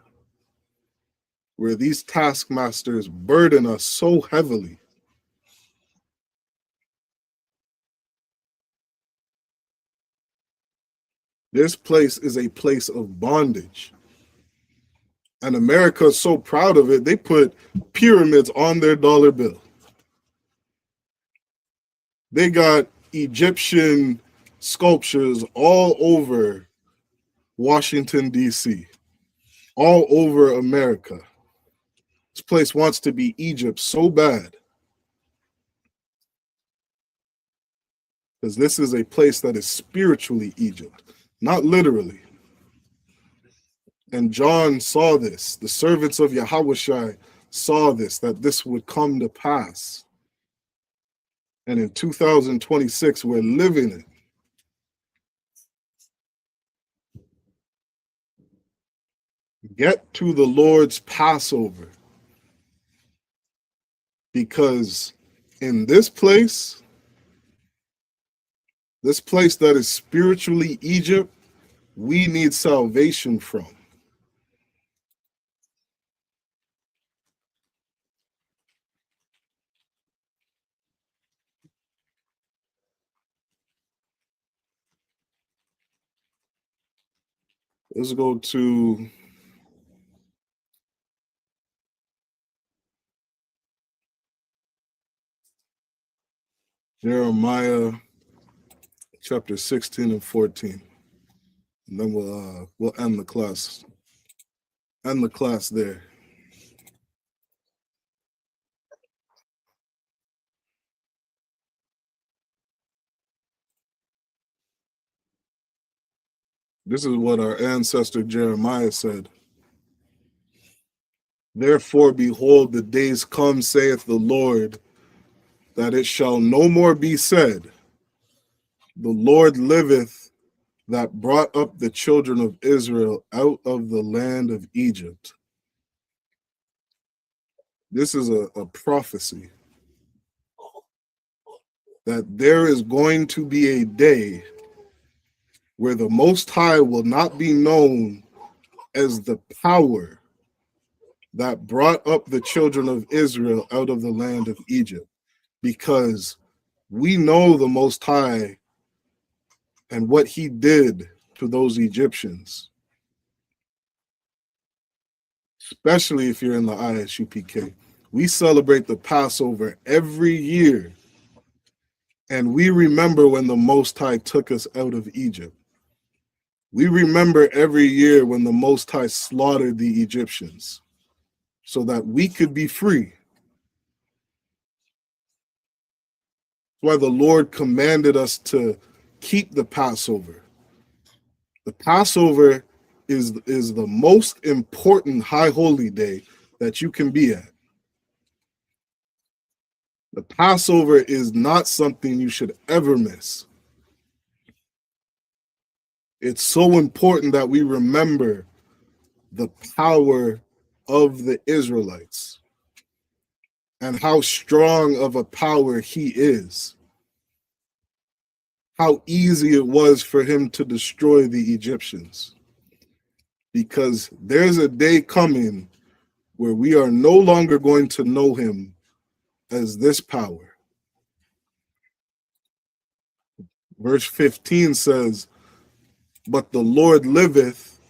where these taskmasters burden us so heavily. This place is a place of bondage. And America is so proud of it, they put pyramids on their dollar bill. They got Egyptian sculptures all over Washington, D.C., all over America. This place wants to be Egypt so bad. Because this is a place that is spiritually Egypt, not literally. And John saw this. The servants of Yahushua saw this, that this would come to pass. And in 2026, we're living it. Get to the Lord's Passover. Because in this place that is spiritually Egypt, we need salvation from. Let's go to Jeremiah chapter 16 and 14. And then we'll end the class. End the class there. This is what our ancestor Jeremiah said. Therefore, behold, the days come, saith the Lord, that it shall no more be said, the Lord liveth, that brought up the children of Israel out of the land of Egypt. This is a prophecy that there is going to be a day where the Most High will not be known as the power that brought up the children of Israel out of the land of Egypt, because we know the Most High and what he did to those Egyptians, especially if you're in the ISUPK. We celebrate the Passover every year, and we remember when the Most High took us out of Egypt. We remember every year when the Most High slaughtered the Egyptians so that we could be free. That's why the Lord commanded us to keep the Passover. The Passover is the most important high holy day that you can be at. The Passover is not something you should ever miss. It's so important that we remember the power of the Israelites and how strong of a power he is. How easy it was for him to destroy the Egyptians. Because there's a day coming where we are no longer going to know him as this power. Verse 15 says, "But the Lord liveth,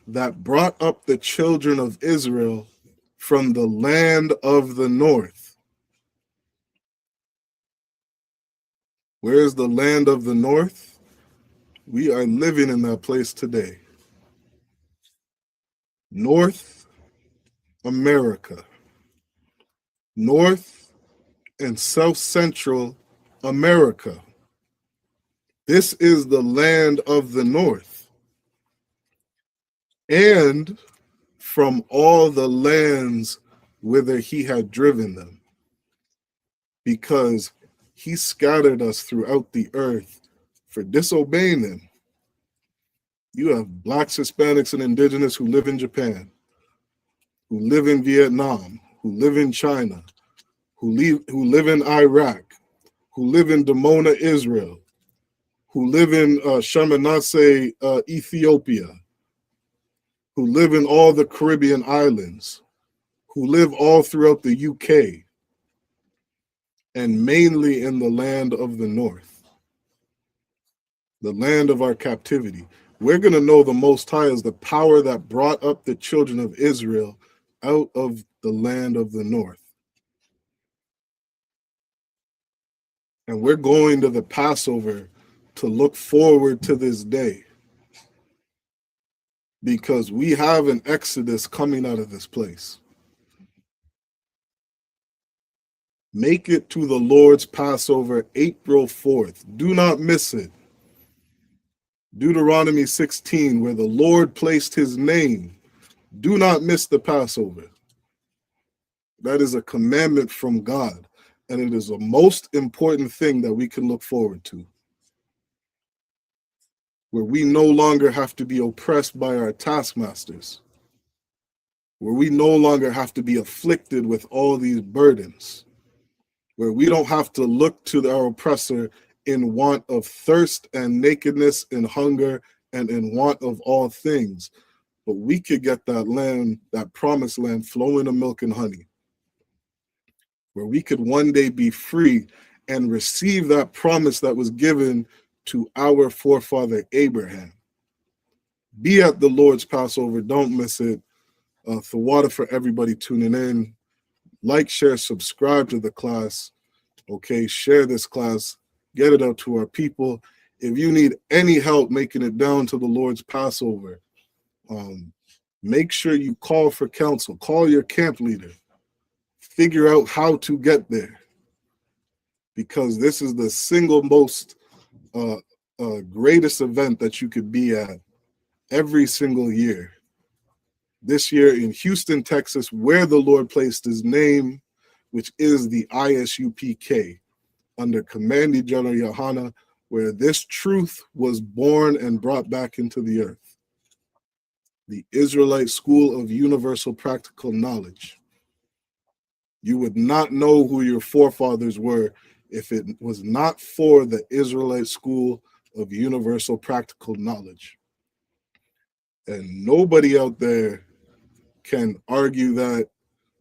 that brought up the children of Israel from the land of the north." Where is the land of the north? We are living in that place today. North America. North and South Central America. This is the land of the north. And from all the lands whither he had driven them, because he scattered us throughout the earth for disobeying him. You have blacks, Hispanics, and indigenous who live in Japan, who live in Vietnam, who live in China, who live in Iraq, who live in Dimona, Israel, who live in Shamanase, Ethiopia, who live in all the Caribbean islands, who live all throughout the UK, and mainly in the land of the north, the land of our captivity. We're going to know the Most High as the power that brought up the children of Israel out of the land of the north. And we're going to the Passover to look forward to this day, because we have an exodus coming out of this place. Make it to the Lord's Passover, April 4th. Do not miss it. Deuteronomy 16, where the Lord placed his name. Do not miss the Passover. That is a commandment from God, and it is the most important thing that we can look forward to, where we no longer have to be oppressed by our taskmasters, where we no longer have to be afflicted with all these burdens, where we don't have to look to our oppressor in want of thirst and nakedness and hunger and in want of all things, but we could get that land, that promised land, flowing of milk and honey, where we could one day be free and receive that promise that was given to our forefather Abraham. Be at the Lord's Passover. Don't miss it. Thawada for everybody tuning in. Like, share, subscribe to the class. Okay, share this class. Get it out to our people. If you need any help making it down to the Lord's Passover, make sure you call for counsel. Call your camp leader. Figure out how to get there, because this is the single most greatest event that you could be at every single year. This year in Houston, Texas, where the Lord placed his name, which is the ISUPK, under Commanding General Yohana, where this truth was born and brought back into the earth. The Israelite School of Universal Practical Knowledge. You would not know who your forefathers were if it was not for the Israelite School of Universal Practical Knowledge. And nobody out there can argue that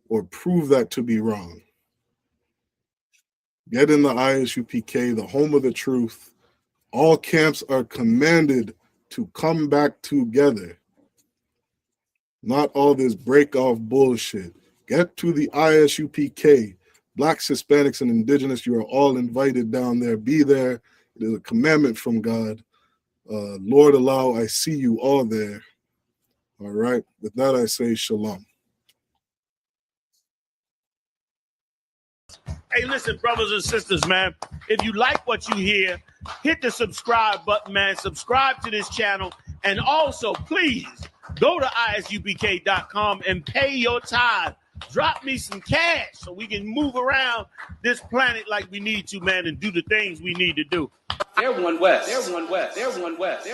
or prove that to be wrong. Get in the ISUPK, the home of the truth. All camps are commanded to come back together. Not all this break-off bullshit. Get to the ISUPK. Blacks, Hispanics, and indigenous, you are all invited down there. Be there. It is a commandment from God. Lord allow I see you all there. All right. With that, I say shalom. Hey, listen, brothers and sisters, man, if you like what you hear, hit the subscribe button, man. Subscribe to this channel. And also, please go to isupk.com and pay your tithe. Drop me some cash so we can move around this planet like we need to, man, and do the things we need to do. Everyone west. Everyone west. Everyone west.